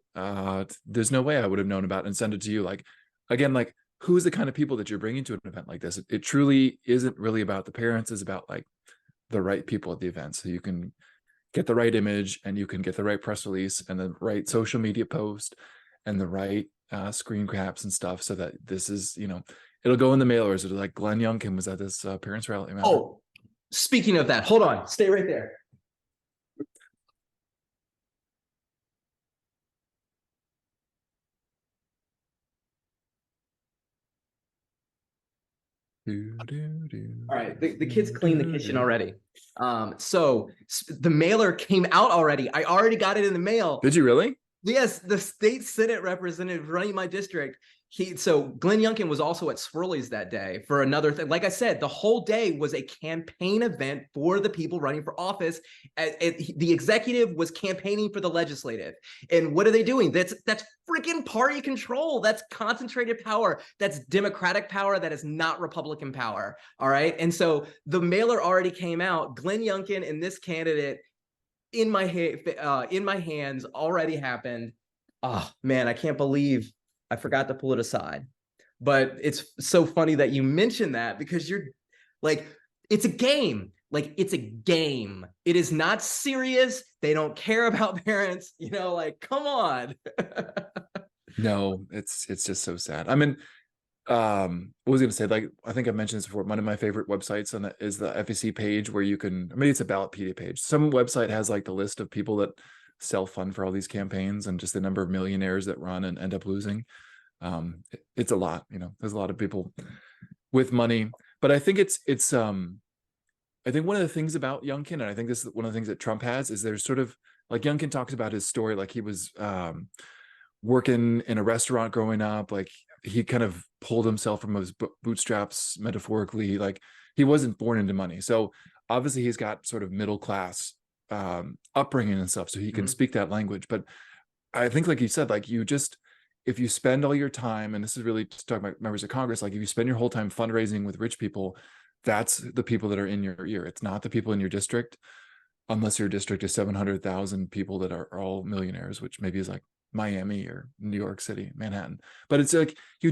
there's no way I would have known about it and sent it to you. Like, again, like, who's the kind of people that you're bringing to an event like this? It truly isn't really about the parents. It's about like the right people at the event, so you can get the right image, and you can get the right press release and the right social media post and the right screen caps and stuff, so that this is, it'll go in the mailers. It'll, like, Glenn Youngkin was at this parents rally. Remember?
Oh, speaking of that, hold on, stay right there. All right, the kids cleaned the kitchen already. So the mailer came out already. I already got it in the mail.
Did you really?
Yes, the state Senate representative running my district. So Glenn Youngkin was also at Swirly's that day for another thing. Like I said, the whole day was a campaign event for the people running for office. The executive was campaigning for the legislative. And what are they doing? That's freaking party control. That's concentrated power. That's Democratic power. That is not Republican power. All right. And so the mailer already came out. Glenn Youngkin and this candidate in my hands already happened. Oh man, I can't believe I forgot to pull it aside. But it's so funny that you mentioned that, because you're like, it's a game. Like, it's a game. It is not serious. They don't care about parents. Like, come on.
No, it's just so sad. I mean, what was I gonna say? Like, I think I mentioned this before. One of my favorite websites is the FEC page, where you can, maybe it's a Ballotpedia page. Some website has like the list of people that self-fund for all these campaigns, and just the number of millionaires that run and end up losing. It's a lot. There's a lot of people with money, but I think I think one of the things about Youngkin, and I think this is one of the things that Trump has, is there's sort of, like, Youngkin talks about his story, like he was working in a restaurant growing up, like he kind of pulled himself from his bootstraps, metaphorically. Like, he wasn't born into money, so obviously he's got sort of middle class upbringing and stuff, so he can speak that language. But I think, like you said, like, if you spend all your time, and this is really just talking about members of Congress, like if you spend your whole time fundraising with rich people, that's the people that are in your ear. It's not the people in your district, unless your district is 700,000 people that are all millionaires, which maybe is like Miami or New York City, Manhattan. But it's like, you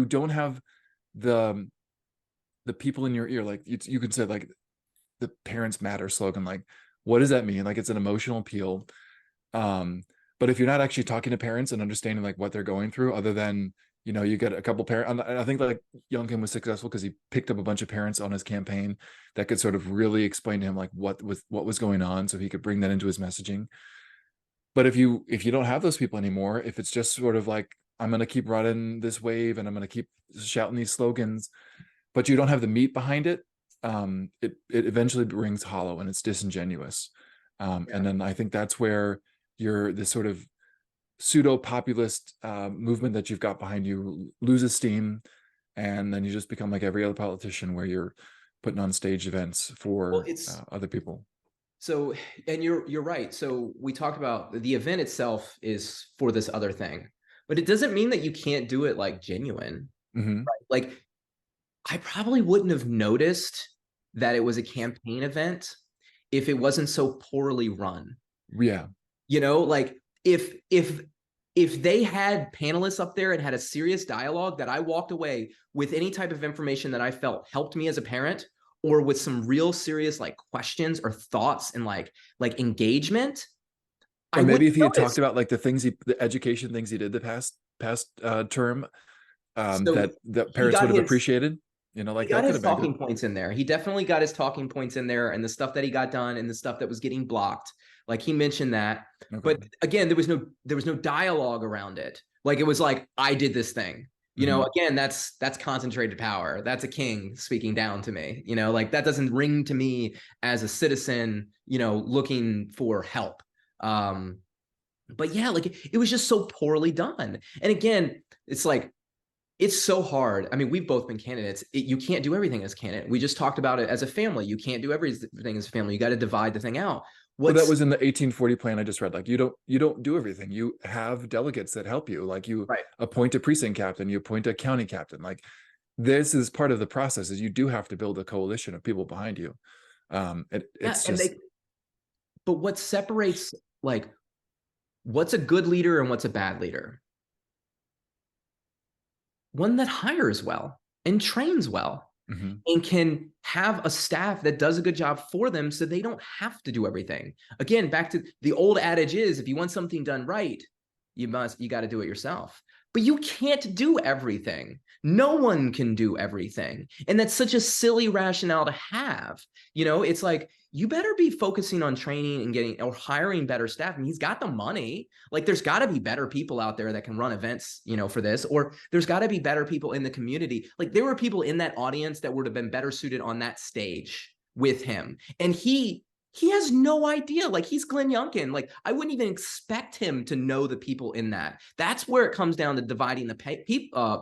don't have the people in your ear. Like, you could say, like, the Parents Matter slogan, like, what does that mean? Like, it's an emotional appeal. But if you're not actually talking to parents and understanding like what they're going through, other than, you get a couple parents, I think like Youngkin was successful because he picked up a bunch of parents on his campaign that could sort of really explain to him like what was going on, so he could bring that into his messaging. But if you don't have those people anymore, if it's just sort of like, I'm going to keep running this wave and I'm going to keep shouting these slogans, but you don't have the meat behind it, it eventually rings hollow and it's disingenuous. And then I think that's where this sort of pseudo populist movement that you've got behind you loses steam, and then you just become like every other politician, where you're putting on stage events for other people.
So, and you're right. So we talked about the event itself is for this other thing, but it doesn't mean that you can't do it like genuine. Right? Like, I probably wouldn't have noticed that it was a campaign event if it wasn't so poorly run.
Yeah.
Like, if they had panelists up there and had a serious dialogue that I walked away with any type of information that I felt helped me as a parent, or with some real serious like questions or thoughts and like engagement.
Or maybe if he had talked about like the education things he did the past term, that parents would have appreciated. Like,
he got his talking points in there. He definitely got his talking points in there, and the stuff that he got done and the stuff that was getting blocked. Like, he mentioned that. Okay. But again, there was no dialogue around it. Like, it was like, I did this thing.
Mhm.
Again, that's concentrated power. That's a king speaking down to me. Like that doesn't ring to me as a citizen, looking for help. Um, but yeah, like it was just so poorly done. And again, it's like it's so hard. I mean, we've both been candidates. You can't do everything as candidate. We just talked about it as a family. You can't do everything as a family. You got to divide the thing out.
Well, that
What's
was in the 1840 plan I just read. Like you don't do everything. You have delegates that help you. Like you
right?
appoint a precinct captain, you appoint a county captain. Like this is part of the process is you do have to build a coalition of people behind you.
Yeah,
It's
and
just
but what separates like what's a good leader and what's a bad leader? One that hires well and trains well
mhm.
and can have a staff that does a good job for them so they don't have to do everything. Again, back to the old adage is if you want something done right, you got to do it yourself. But you can't do everything. No one can do everything. And that's such a silly rationale to have. It's like you better be focusing on training and getting or hiring better staff. I mean, he's got the money. Like there's got to be better people out there that can run events, for this, or there's got to be better people in the community. Like there were people in that audience that would have been better suited on that stage with him. And he has no idea. Like he's Glenn Youngkin. Like I wouldn't even expect him to know the people in that. That's where it comes down to dividing the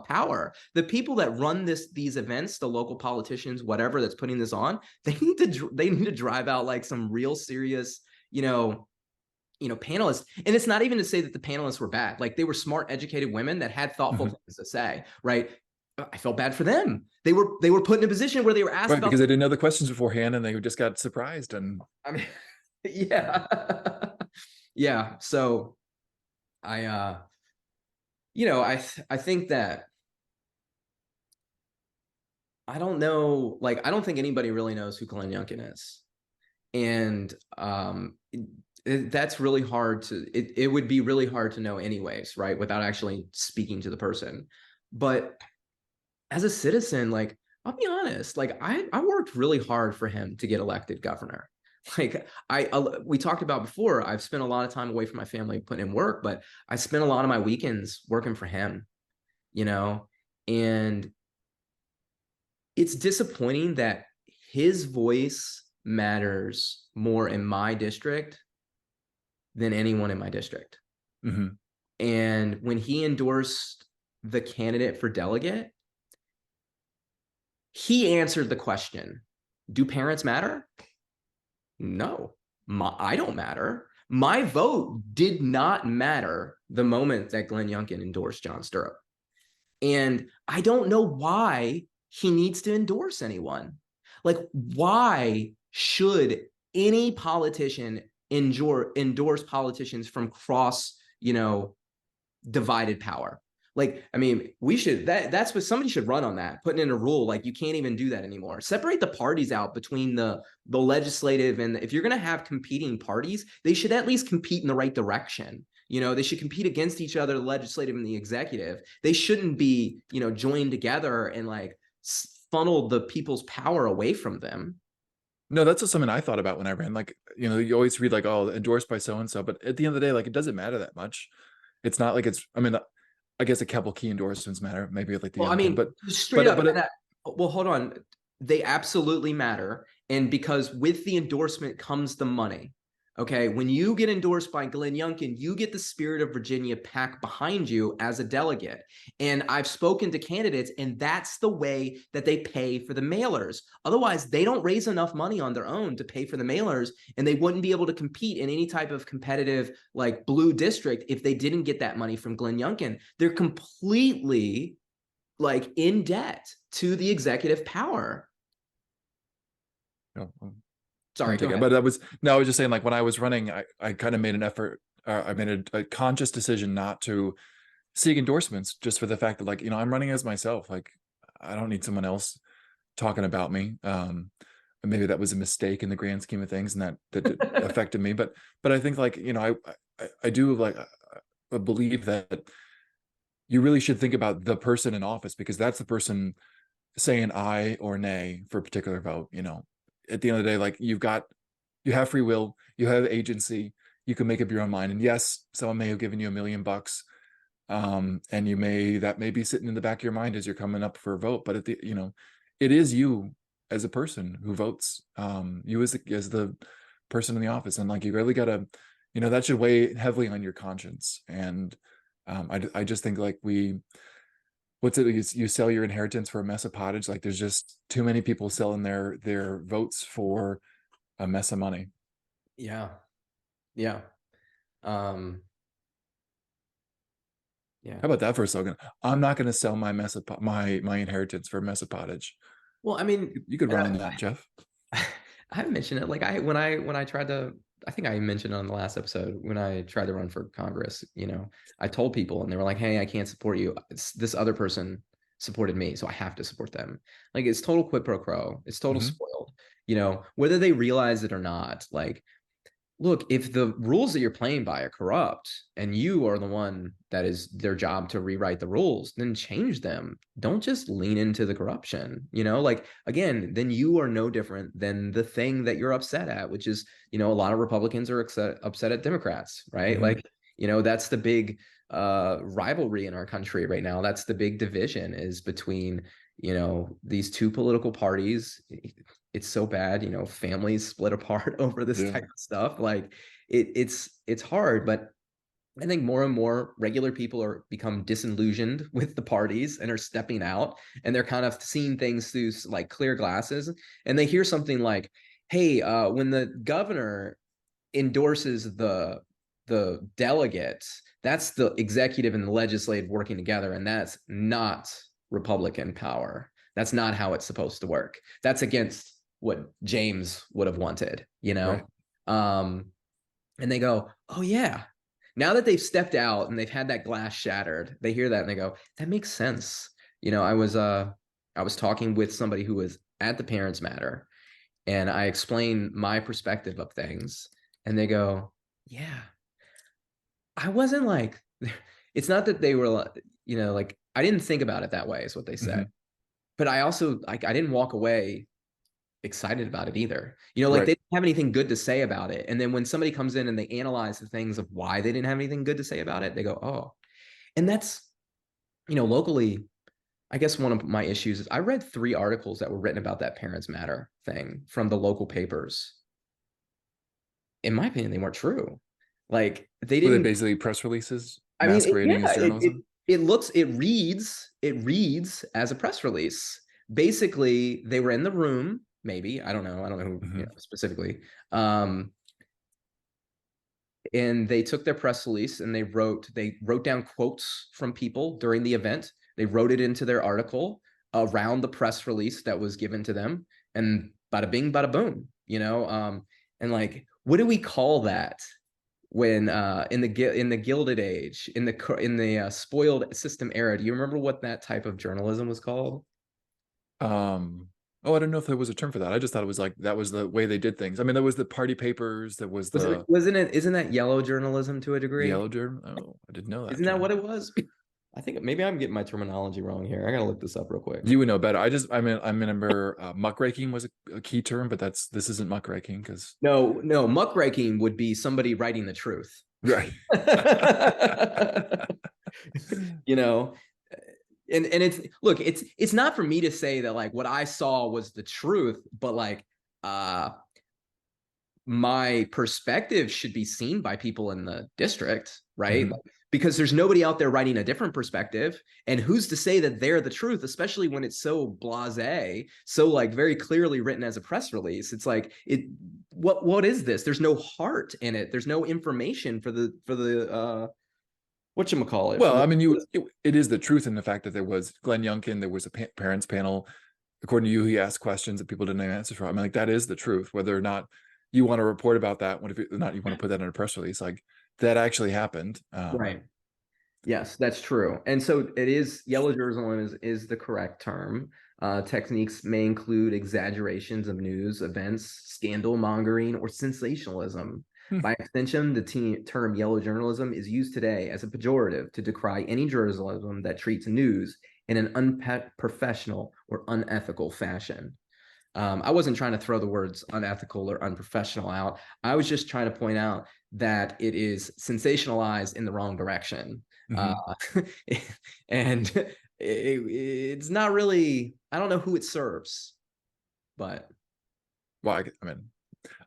power. The people that run these events, the local politicians, whatever that's putting this on, they need to drive out like some real serious, panelists. And it's not even to say that the panelists were bad. Like they were smart, educated women that had thoughtful
Mhm.
things to say. Right. I felt bad for them. They were put in a position where they were asked
Right,
about.
because they didn't know the questions beforehand and they just got surprised and
I mean, yeah. Yeah. So I I think that I don't know, like I don't think anybody really knows who Glenn Youngkin is. And that's really hard it would be really hard to know anyways, right? Without actually speaking to the person. But as a citizen, like I'll be honest, like I worked really hard for him to get elected governor. Like we talked about before, I've spent a lot of time away from my family putting in work, but I spent a lot of my weekends working for him, you know, and it's disappointing that his voice matters more in my district than anyone in my district.
mhm.
And when he endorsed the candidate for delegate, he answered the question, do parents matter? No, I don't matter. My vote did not matter the moment that Glenn Youngkin endorsed John Stirrup. And I don't know why he needs to endorse anyone. Like, why should any politician endorse politicians from cross, divided power? Like, I mean, we should that's what somebody should run on that, putting in a rule like you can't even do that anymore. Separate the parties out between the legislative and if you're gonna have competing parties, they should at least compete in the right direction. They should compete against each other, the legislative and the executive. They shouldn't be, joined together and like funnel the people's power away from them.
No, that's just something I thought about when I ran. Like, you always read like, oh, endorsed by so and so, but at the end of the day, like it doesn't matter that much. It's not like I mean, I guess a couple key endorsements matter, maybe like the
Well, I
young kid,
mean, straight up.
but it,
Well, hold on. They absolutely matter. And because with the endorsement comes the money. Okay. When you get endorsed by Glenn Youngkin, you get the Spirit of Virginia PAC behind you as a delegate. And I've spoken to candidates, and that's the way that they pay for the mailers. Otherwise, they don't raise enough money on their own to pay for the mailers, and they wouldn't be able to compete in any type of competitive like blue district if they didn't get that money from Glenn Youngkin. They're completely like in debt to the executive power.
you
Sorry, go
take it.
ahead.
But I was just saying, like when I was running, I kind of made an effort. I made a conscious decision not to seek endorsements just for the fact that, like, I'm running as myself. Like, I don't need someone else talking about me. And maybe that was a mistake in the grand scheme of things, and that affected me. But I think, like, I do like believe that you really should think about the person in office, because that's the person saying aye or nay for a particular vote. At the end of the day, like you have free will, you have agency, you can make up your own mind. And yes, someone may have given you $1 million, And that may be sitting in the back of your mind as you're coming up for a vote, but it is you as a person who votes, you as the person in the office. And like, you really gotta, that should weigh heavily on your conscience. And I just think like what's it? You sell your inheritance for a mess of pottage. Like, there's just too many people selling their votes for a mess of money.
Yeah. Yeah. Um, yeah.
How about that for a slogan? I'm not going to sell my my inheritance for a mess of pottage.
Well, I mean,
You could
and
run on that, Jeff.
I mentioned it. Like when I tried to, I think I mentioned on the last episode when I tried to run for Congress, I told people and they were like, "Hey, I can't support you. This other person supported me, so I have to support them." Like it's total quid pro quo. It's total
Mhm.
spoiled. Whether they realize it or not. Like, look, if the rules that you're playing by are corrupt and you are the one that is their job to rewrite the rules, then change them. Don't just lean into the corruption. Like, again, then you are no different than the thing that you're upset at, which is, a lot of Republicans are upset at Democrats, right?
Mhm.
Like, that's the big rivalry in our country right now. That's the big division is between, these two political parties. It's so bad, families split apart over this
Yeah.
type of stuff. Like it's hard, but I think more and more regular people are become disillusioned with the parties and are stepping out, and they're kind of seeing things through like clear glasses, and they hear something like, "Hey, when the governor endorses the delegates, that's the executive and the legislative working together, and that's not Republican power. That's not how it's supposed to work. That's against what James would have wanted,
Right.
um and they go, oh yeah. Now that they've stepped out and they've had that glass shattered, they hear that and they go, that makes sense. I was talking with somebody who was at the Parents Matter, and I explained my perspective of things, and they go, yeah. I wasn't like, it's not that they were like, I didn't think about it that way, is what they said.
Mhm.
But I also, like, I didn't walk away excited about it either. Like
Right.
they didn't have anything good to say about it. And then when somebody comes in and they analyze the things of why they didn't have anything good to say about it, they go, oh. And that's, locally, I guess one of my issues is I read 3 articles that were written about that Parents Matter thing from the local papers. In my opinion, they weren't true. Like they
Were they
didn't.
basically press releases
I mean,
masquerading as
yeah,
journalism?
it reads as a press release. Basically, they were in the room, maybe, I don't know who,
Mhm.
specifically. Um, and they took their press release and they wrote down quotes from people during the event. They wrote it into their article around the press release that was given to them, and bada bing, bada boom. And like, what do we call that when in the Gilded Age, in the spoiled system era? Do you remember what that type of journalism was called?
Um, oh, I don't know if there was a term for that. I just thought it was like that was the way they did things. I mean, there was the party papers, there was
Wasn't it,
the
wasn't it, isn't that yellow journalism to a degree?
yellow journal. Oh, I didn't know that
Isn't that what
term.
it was? I think maybe I'm getting my terminology wrong here. I gotta look this up real quick.
You would know better. I remember muckraking was a key term, but this isn't muckraking because
No, no, muckraking would be somebody writing the truth.
right.
you know, and it's not for me to say that like what I saw was the truth, but like uh my perspective should be seen by people in the district, right?
Mhm.
Because there's nobody out there writing a different perspective. And who's to say that they're the truth, especially when it's so blasé, so like very clearly written as a press release? It's like what is this? There's no heart in it. There's no information for the whatchamacallit for
Well,
the
I mean, it is the truth in the fact that there was Glenn Youngkin, there was a parents panel. According to you, he asked questions that people didn't have answers for. I mean, like that is the truth. Whether or not you want to report about that, what if not you want to put that in a press release, like that actually happened.
right. Yes, that's true. And so it is yellow journalism is the correct term. Techniques may include exaggerations of news, events, scandal mongering, or sensationalism.
Hmm.
By extension, the term yellow journalism is used today as a pejorative to decry any journalism that treats news in an unprofessional or unethical fashion. I wasn't trying to throw the words unethical or unprofessional out. I was just trying to point out that it is sensationalized in the wrong direction. Uh,
Mhm.
and it's not really, I don't know who it serves, but
Well, I mean,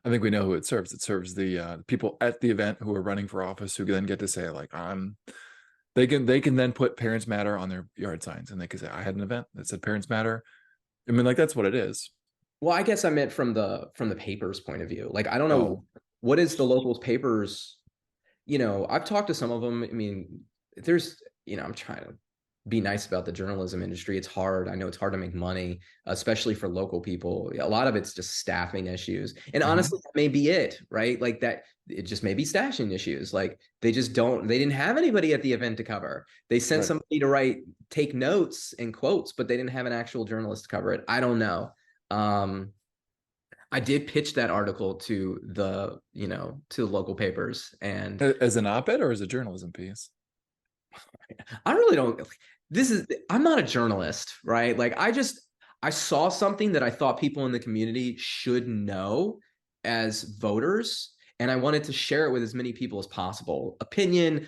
I think we know who it serves. It serves the people at the event who are running for office, who then get to say like, "I'm." They can then put Parents Matter on their yard signs, and they can say, "I had an event that said Parents Matter." I mean, like that's what it is.
well, I guess I meant from the paper's point of view. Like, I don't know
Oh,
what is the locals papers. I've talked to some of them. I mean, I'm trying to be nice about the journalism industry. It's hard. I know it's hard to make money, especially for local people. A lot of it's just staffing issues. And
hmm,
honestly, that may be it, right? Like that, it just may be staffing issues. Like they didn't have anybody at the event to cover. They sent
right.
somebody to take notes and quotes, but they didn't have an actual journalist to cover it. I don't know. Um, I did pitch that article to the local papers, and
As an op-ed or as a journalism piece?
I really don't. I'm not a journalist, right? Like, I saw something that I thought people in the community should know as voters, and I wanted to share it with as many people as possible. Opinion,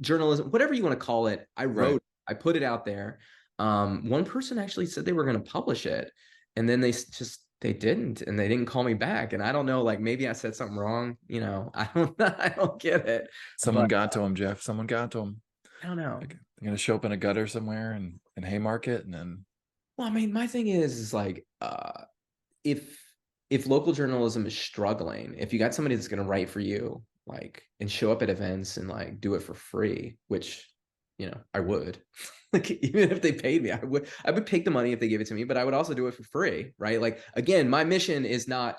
journalism, whatever you want to call it.
Right.
I put it out there. One person actually said they were going to publish it, and then they didn't, and they didn't call me back. And I don't know, like maybe I said something wrong. I don't get it,
Someone
but
got to him, Jeff. Someone got to him.
I don't know.
Like, they're gonna show up in a gutter somewhere and in Haymarket, and then
Well, I mean, my thing is like, if local journalism is struggling, if you got somebody that's going to write for you, like, and show up at events and like do it for free, which I would, like, even if they paid me, I would take the money if they gave it to me, but I would also do it for free, right? Like, again, my mission is not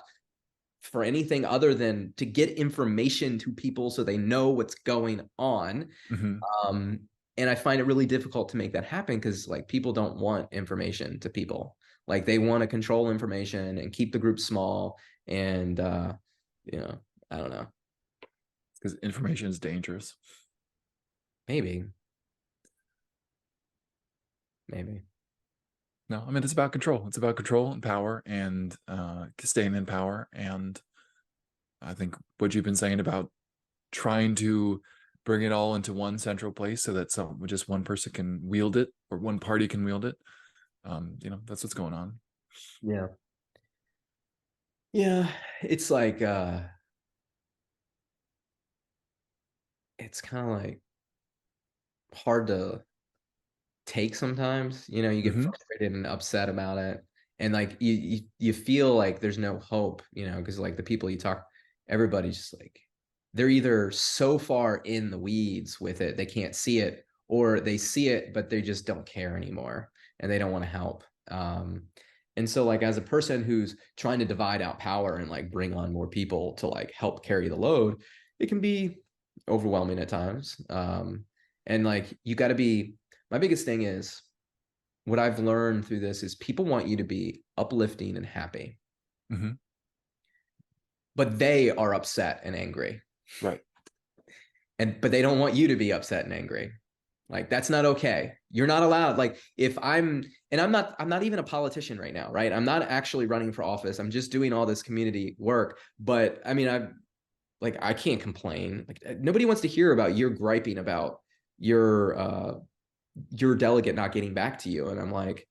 for anything other than to get information to people so they know what's going on.
mhm.
um, and I find it really difficult to make that happen because like people don't want information to people. Like they want to control information and keep the group small. And you know, I don't know.
Because information is dangerous.
Maybe, maybe.
No, I mean it's about control. It's about control and power and staying in power. And I think what you've been saying about trying to bring it all into one central place so that just one person can wield it or one party can wield it. That's what's going on.
Yeah. Yeah. It's like it's kind of like hard to take sometimes. You get
Hmm.
frustrated and upset about it. And like you feel like there's no hope, because like the people you talk, everybody's just like they're either so far in the weeds with it, they can't see it, or they see it, but they just don't care anymore and they don't want to help. And so like as a person who's trying to divide out power and like bring on more people to like help carry the load, it can be overwhelming at times. And like you got to be my biggest thing is what I've learned through this is people want you to be uplifting and happy,
Hmm.
but they are upset and angry.
Right.
But they don't want you to be upset and angry. Like that's not okay. You're not allowed. Like if I'm not even a politician right now, right? I'm not actually running for office. I'm just doing all this community work. But I mean, I can't complain. Like nobody wants to hear about your griping about your delegate not getting back to you. And I'm like,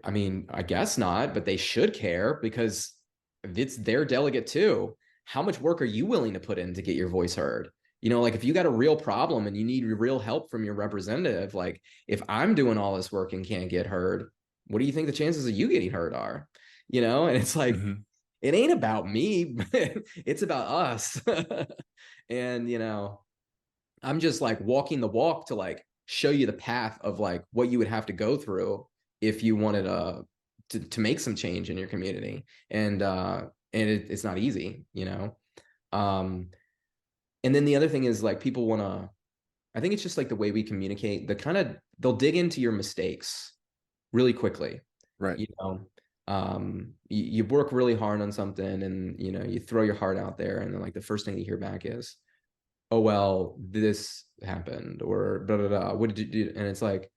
I mean, I guess not, but they should care because it's their delegate too. How much work are you willing to put in to get your voice heard? Like if you got a real problem and you need real help from your representative, like if I'm doing all this work and can't get heard, what do you think the chances of you getting heard are? And it's like,
Hmm.
it ain't about me, it's about us. And, I'm just like walking the walk to like show you the path of like what you would have to go through if you wanted to make some change in your community. And it's not easy. Um, and then the other thing is like people want to, I think it's just like the way we communicate, they'll dig into your mistakes really quickly.
Right.
You work really hard on something and you throw your heart out there, and then like the first thing you hear back is, oh well, this happened, or blah blah blah. What did you do? And it's like,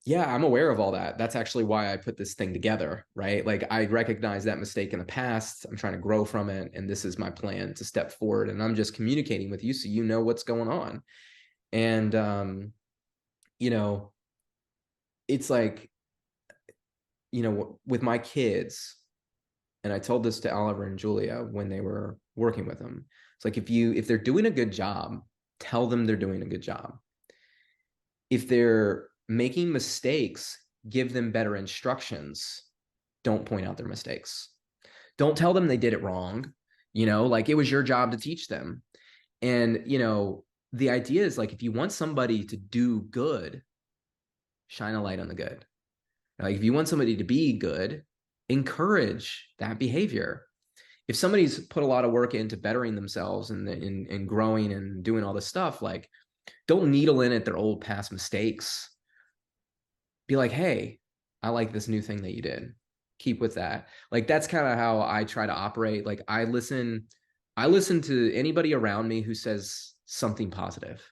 yeah, I'm aware of all that. That's actually why I put this thing together, right? Like I recognize that mistake in the past. I'm trying to grow from it, and this is my plan to step forward. And I'm just communicating with you so you know what's going on. And you know, it's like, with my kids, and I told this to Oliver and Julia when they were working with them. It's like, if they're doing a good job, tell them they're doing a good job. If they're making mistakes, give them better instructions. Don't point out their mistakes. Don't tell them they did it wrong. Like, it was your job to teach them. And the idea is, like, if you want somebody to do good, shine a light on the good. Like, if you want somebody to be good, encourage that behavior. If somebody's put a lot of work into bettering themselves and in growing and doing all this stuff, like, don't needle in at their old past mistakes. Be like, hey, I like this new thing that you did. Keep with that. Like, that's kind of how I try to operate. Like, I listen to anybody around me who says something positive,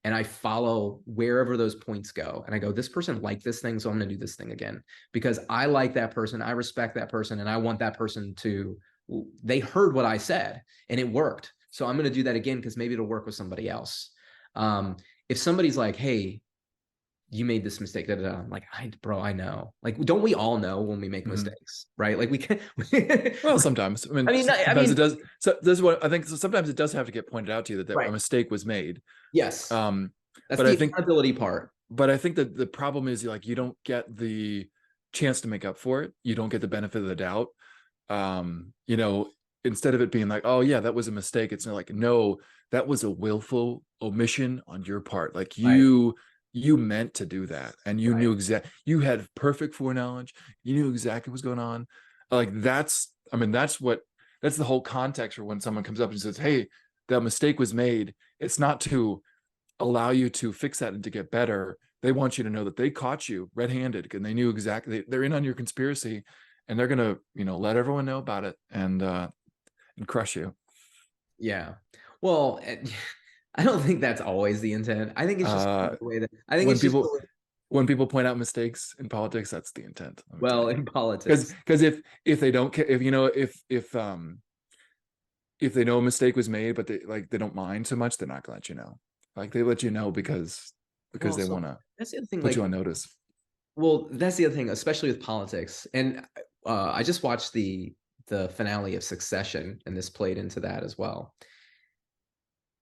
and I follow wherever those points go. And I go, this person liked this thing, so I'm going to do this thing again because I like that person. I respect that person, and I want that person to, they heard what I said and it worked. So I'm going to do that again because maybe it'll work with somebody else. If somebody's like, hey, you made this mistake, I'm like, I know. Like, don't we all know when we make mistakes, right? Like, we can.
Well, sometimes. I mean, sometimes it does. So this is what I think. So sometimes it does have to get pointed out to you that
right.
a mistake was made.
Yes.
That's
but the accountability part.
But I think that the problem is, like, you don't get the chance to make up for it. You don't get the benefit of the doubt. Instead of it being like, oh yeah, that was a mistake, it's not like, no, that was a willful omission on your part. Like, you meant to do that, and you knew you had perfect foreknowledge. You knew exactly what's going on. Like, that's the whole context for when someone comes up and says, hey, that mistake was made. It's not to allow you to fix that and to get better. They want you to know that they caught you red-handed, and they knew exactly, they're in on your conspiracy, and they're gonna, let everyone know about it and crush you.
Yeah. Well, I don't think that's always the intent. I think it's just the way that I think
when people point out mistakes in politics, that's the intent.
Well, in politics,
because if they don't care, if they know a mistake was made, but they don't mind so much, they're not gonna let you know. Like, they let you know because they want to
that's the other thing,
put you on notice.
Well, that's the other thing, especially with politics. And I just watched the finale of Succession, and this played into that as well.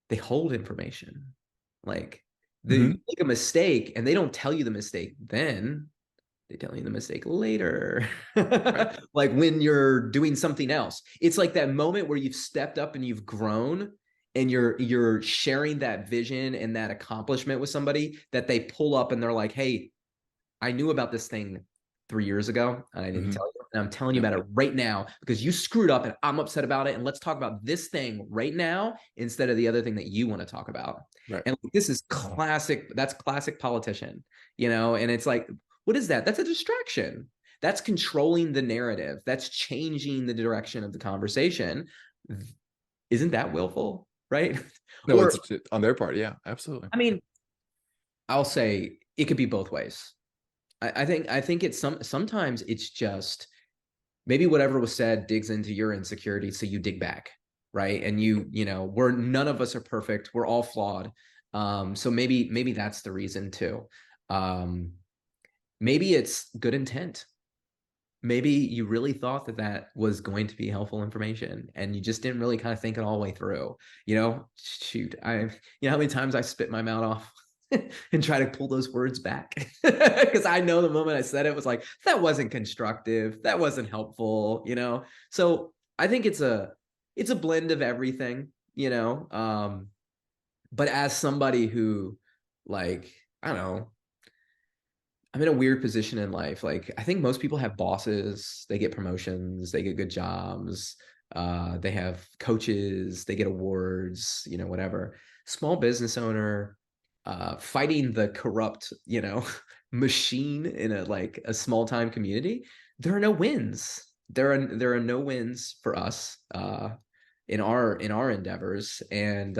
They hold information. Like, they make a mistake and they don't tell you the mistake then. They tell you the mistake later. Like, when you're doing something else. It's like that moment where you've stepped up and you've grown, and you're sharing that vision and that accomplishment with somebody, that they pull up and they're like, hey, I knew about this thing 3 years ago and I didn't tell you. And I'm telling you about it right now because you screwed up and I'm upset about it. And let's talk about this thing right now instead of the other thing that you want to talk about.
Right.
And this is classic. That's classic politician, and it's like, what is that? That's a distraction. That's controlling the narrative. That's changing the direction of the conversation. Isn't that willful? Right?
No, it's on their part. Yeah, absolutely.
I mean, I'll say it could be both ways. I think it's sometimes it's just maybe whatever was said digs into your insecurity, so you dig back, right? And we're, none of us are perfect. We're all flawed. So maybe that's the reason too. Maybe it's good intent. Maybe you really thought that was going to be helpful information, and you just didn't really kind of think it all the way through. Shoot, how many times I spit my mouth off and try to pull those words back because I know the moment I said it was like, that wasn't constructive, that wasn't helpful. So I think it's a blend of everything. But as somebody who, like, I don't know, I'm in a weird position in life. Like, I think most people have bosses, they get promotions, they get good jobs, they have coaches, they get awards, whatever. Small business owner, fighting the corrupt, machine in a small time community. There are no wins. There are no wins for us in our endeavors. And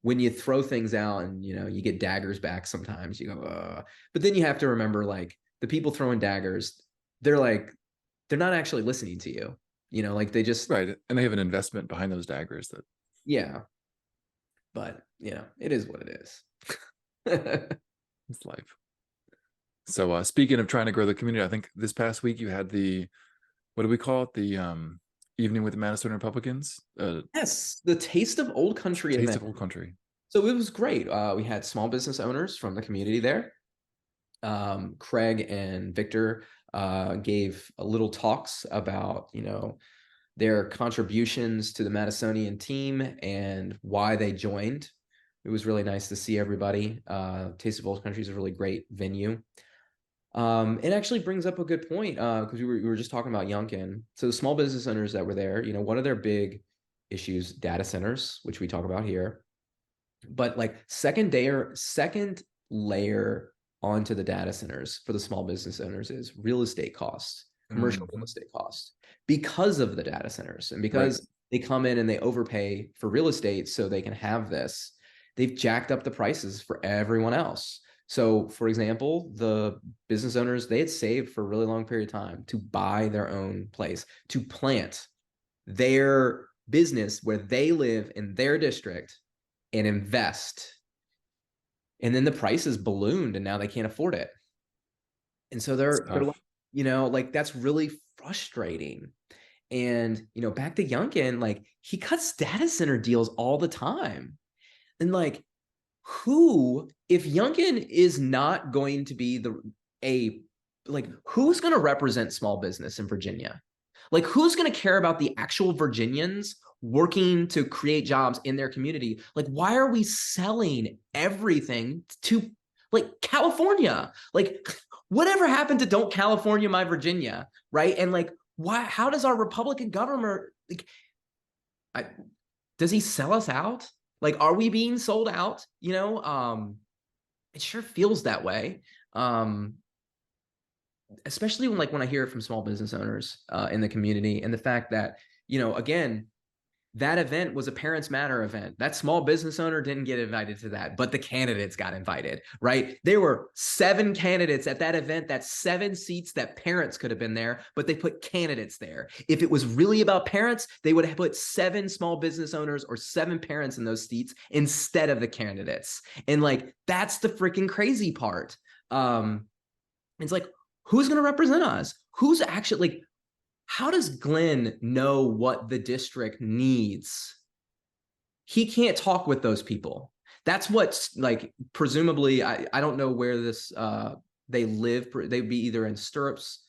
when you throw things out and you get daggers back, sometimes you go, but then you have to remember, like, the people throwing daggers, they're not actually listening to you. Like, they just,
right, and they have an investment behind those daggers. That
yeah. But it is what it is.
It's life. So speaking of trying to grow the community, I think this past week you had the, what do we call it? The evening with the Madison Republicans,
Yes, the Taste of Old Country
Taste
event.
of Old Country.
So it was great. We had small business owners from the community there. Craig and Victor gave little talks about, their contributions to the Madisonian team and why they joined. It was really nice to see everybody. Taste of Old Country is a really great venue. It actually brings up a good point because we were just talking about Yunkin. So the small business owners that were there, one of their big issues, data centers, which we talk about here. But like second layer onto the data centers for the small business owners is real estate costs, commercial real estate costs, because of the data centers and because they come in and they overpay for real estate so they can have this. They've jacked up the prices for everyone else. So, for example, the business owners, they had saved for a really long period of time to buy their own place, to plant their business where they live in their district and invest. And then the prices ballooned and now they can't afford it. And so they're like, that's really frustrating. And, back to Youngkin, like he cuts data center deals all the time. And like, if Youngkin is not going to be who's going to represent small business in Virginia? Like, who's going to care about the actual Virginians working to create jobs in their community? Like, why are we selling everything to like California? Like, whatever happened to don't California my Virginia, right? And like, how does our Republican government, does he sell us out? Like, are we being sold out? It sure feels that way. Especially when I hear it from small business owners in the community, and the fact that, again, that event was a Parents Matter event. That small business owner didn't get invited to that, but the candidates got invited, right? There were 7 candidates at that event. That's 7 seats that parents could have been there, but they put candidates there. If it was really about parents, they would have put 7 small business owners or 7 parents in those seats instead of the candidates. And like, that's the freaking crazy part. It's like, who's going to represent us? Who's actually like, how does Glenn know what the district needs? He can't talk with those people. That's what's like, presumably, I don't know where this, they live. They'd be either in Stirrups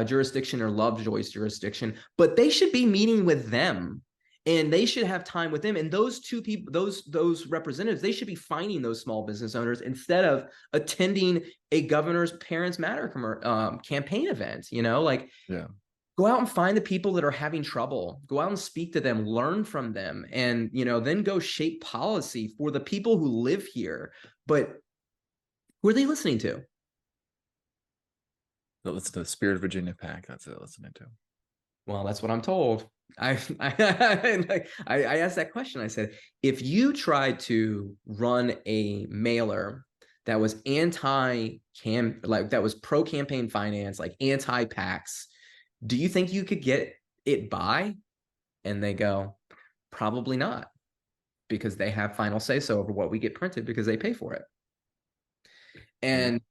jurisdiction or Lovejoy's jurisdiction, but they should be meeting with them and they should have time with them. And those 2 people, those representatives, they should be finding those small business owners instead of attending a governor's Parents Matter campaign event, like,
yeah.
Go out and find the people that are having trouble. Go out and speak to them, learn from them, and then go shape policy for the people who live here. But who are they listening to?
They'll listen to the Spirit of Virginia PAC. That's what they're listening to.
Well, that's what I'm told. I asked that question. I said, if you tried to run a mailer that was that was pro campaign finance, like anti-PACs, do you think you could get it by? And they go, probably not, because they have final say so over what we get printed because they pay for it. And,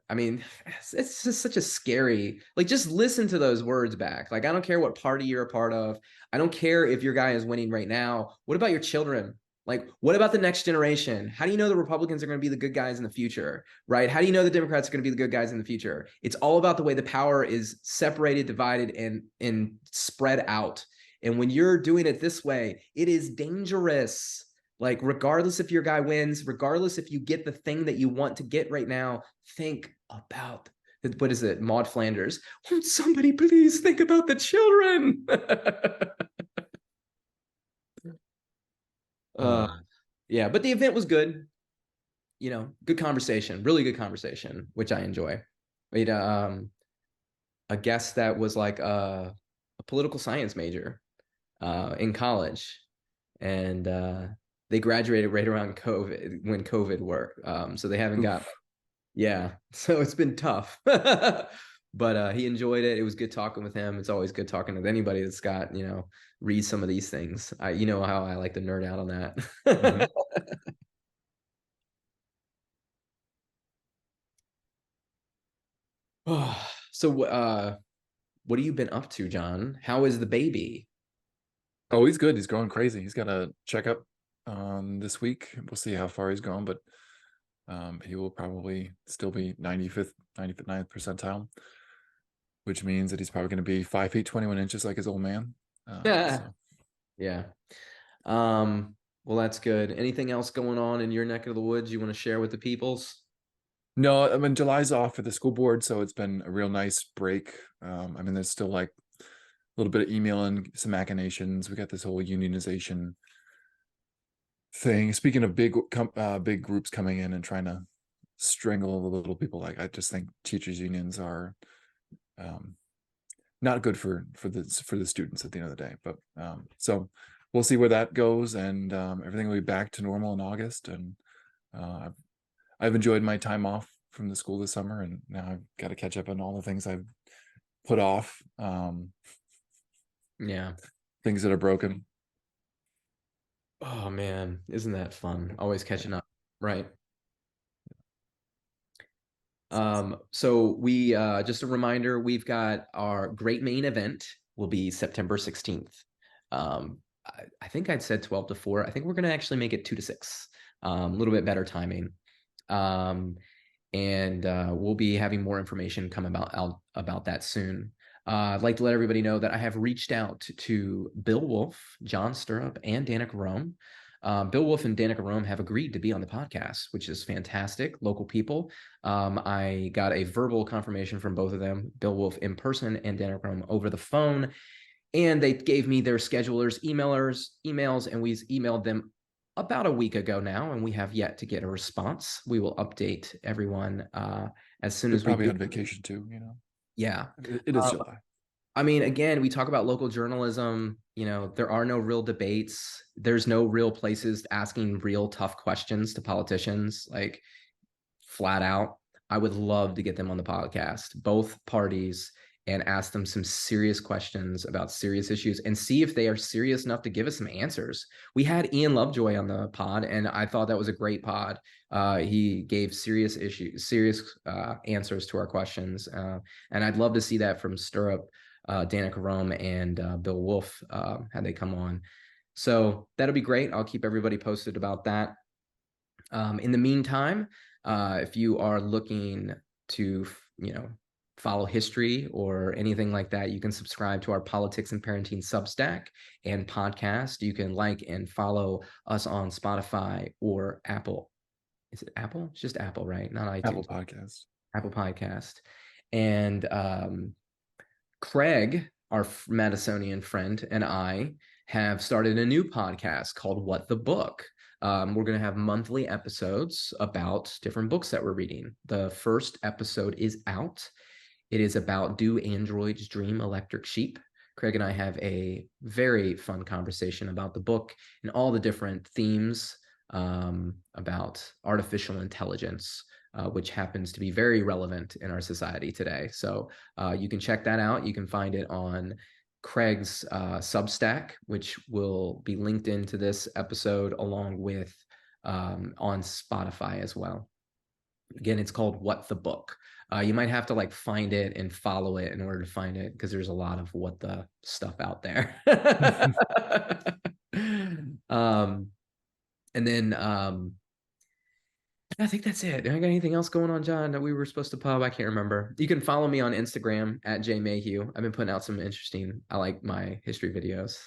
I mean, it's just such a scary, like, just listen to those words back. Like, I don't care what party you're a part of. I don't care if your guy is winning right now. What about your children? Like, what about the next generation? How do you know the Republicans are going to be the good guys in the future, right? How do you know the Democrats are going to be the good guys in the future? It's all about the way the power is separated, divided, and spread out. And when you're doing it this way, it is dangerous. Like, regardless if your guy wins, regardless if you get the thing that you want to get right now, think about, what is it, Maud Flanders? Won't somebody please think about the children? Yeah, but the event was good. Good conversation, really good conversation, which I enjoy. We had a guest that was like a political science major in college, and they graduated right around COVID, when COVID worked. So they haven't got, yeah. So it's been tough, but he enjoyed it. It was good talking with him. It's always good talking with anybody that's got, read some of these things. You know how I like to nerd out on that. So, what have you been up to, John? How is the baby?
Oh, he's good. He's going crazy. He's got a checkup this week. We'll see how far he's gone, but he will probably still be 95th, 99th percentile, which means that he's probably going to be 5 feet 21 inches like his old man. So
Yeah. Well, that's good. Anything else going on in your neck of the woods you want to share with the peoples?
no, I mean July's off for the school board, so it's been a real nice break. I mean, there's still like a little bit of emailing, some machinations. We got this whole unionization thing. Speaking of big groups coming in and trying to strangle the little people, like I just think teachers unions are not good for the students at the end of the day. But so we'll see where that goes, and everything will be back to normal in August. And I've enjoyed my time off from the school this summer, and now I've got to catch up on all the things I've put off.
Yeah.
Things that are broken.
Oh man, isn't that fun? Always catching up, right? So we just a reminder, we've got our great main event will be September 16th. I think I'd said 12 to 4. I think we're gonna actually make it 2 to 6. A little bit better timing. And we'll be having more information come about that soon. I'd like to let everybody know that I have reached out to Bill Wolf, John Stirrup, and Danica Rome. Bill Wolf and Danica Rome have agreed to be on the podcast, which is fantastic. Local people. I got a verbal confirmation from both of them, Bill Wolf in person and Danica Rome over the phone. And they gave me their schedulers, emails, and we emailed them about a week ago now, and we have yet to get a response. We will update everyone as soon
They're
as we
probably
do.
on vacation too, you know.
Yeah.
It is July.
I mean, again, we talk about local journalism. You know, there are no real debates. There's no real places asking real tough questions to politicians, like flat out. I would love to get them on the podcast, both parties, and ask them some serious questions about serious issues and see if they are serious enough to give us some answers. We had Ian Lovejoy on the pod, and I thought that was a great pod. He gave serious answers to our questions. And I'd love to see that from Stirrup, Danica Rome, and Bill Wolf had they come on. So that'll be great. I'll keep everybody posted about that. In the meantime, if you are looking to, follow history or anything like that, you can subscribe to our Politics and Parenting Substack and podcast. You can like and follow us on Spotify or Apple. Is it Apple? It's just Apple, right? Not iTunes.
Apple Podcast.
Apple Podcast. And Craig, our Madisonian friend, and I have started a new podcast called What the Book. We're going to have monthly episodes about different books that we're reading. The first episode is out. It is about Do Androids Dream Electric Sheep? Craig and I have a very fun conversation about the book and all the different themes about artificial intelligence, which happens to be very relevant in our society today. So you can check that out. You can find it on Craig's Substack, which will be linked into this episode, along with on Spotify as well. Again, it's called What the Book. You might have to like find it and follow it in order to find it, because there's a lot of what the stuff out there. And then I think that's it. Do I got anything else going on, John, that we were supposed to pub? I can't remember. You can follow me on Instagram at Jay Mayhew. I've been putting out some interesting, I like my history videos.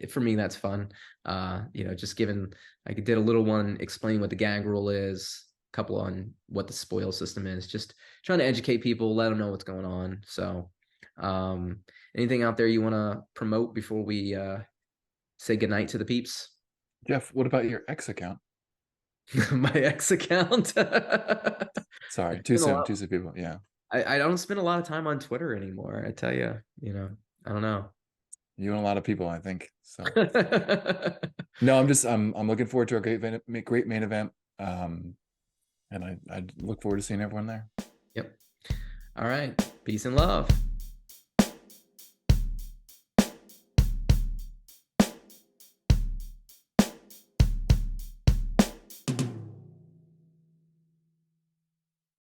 For me, that's fun. Just giving, I did a little one explaining what the gag rule is, a couple on what the spoil system is, just trying to educate people, let them know what's going on. So anything out there you want to promote before we say goodnight to the peeps?
Jeff, what about your X account?
My X account.
Sorry, too soon, people. Yeah.
I don't spend a lot of time on Twitter anymore. I tell you, I don't know.
You and a lot of people, I think. So no, I'm looking forward to a great main event. And I look forward to seeing everyone there.
Yep. All right. Peace and love.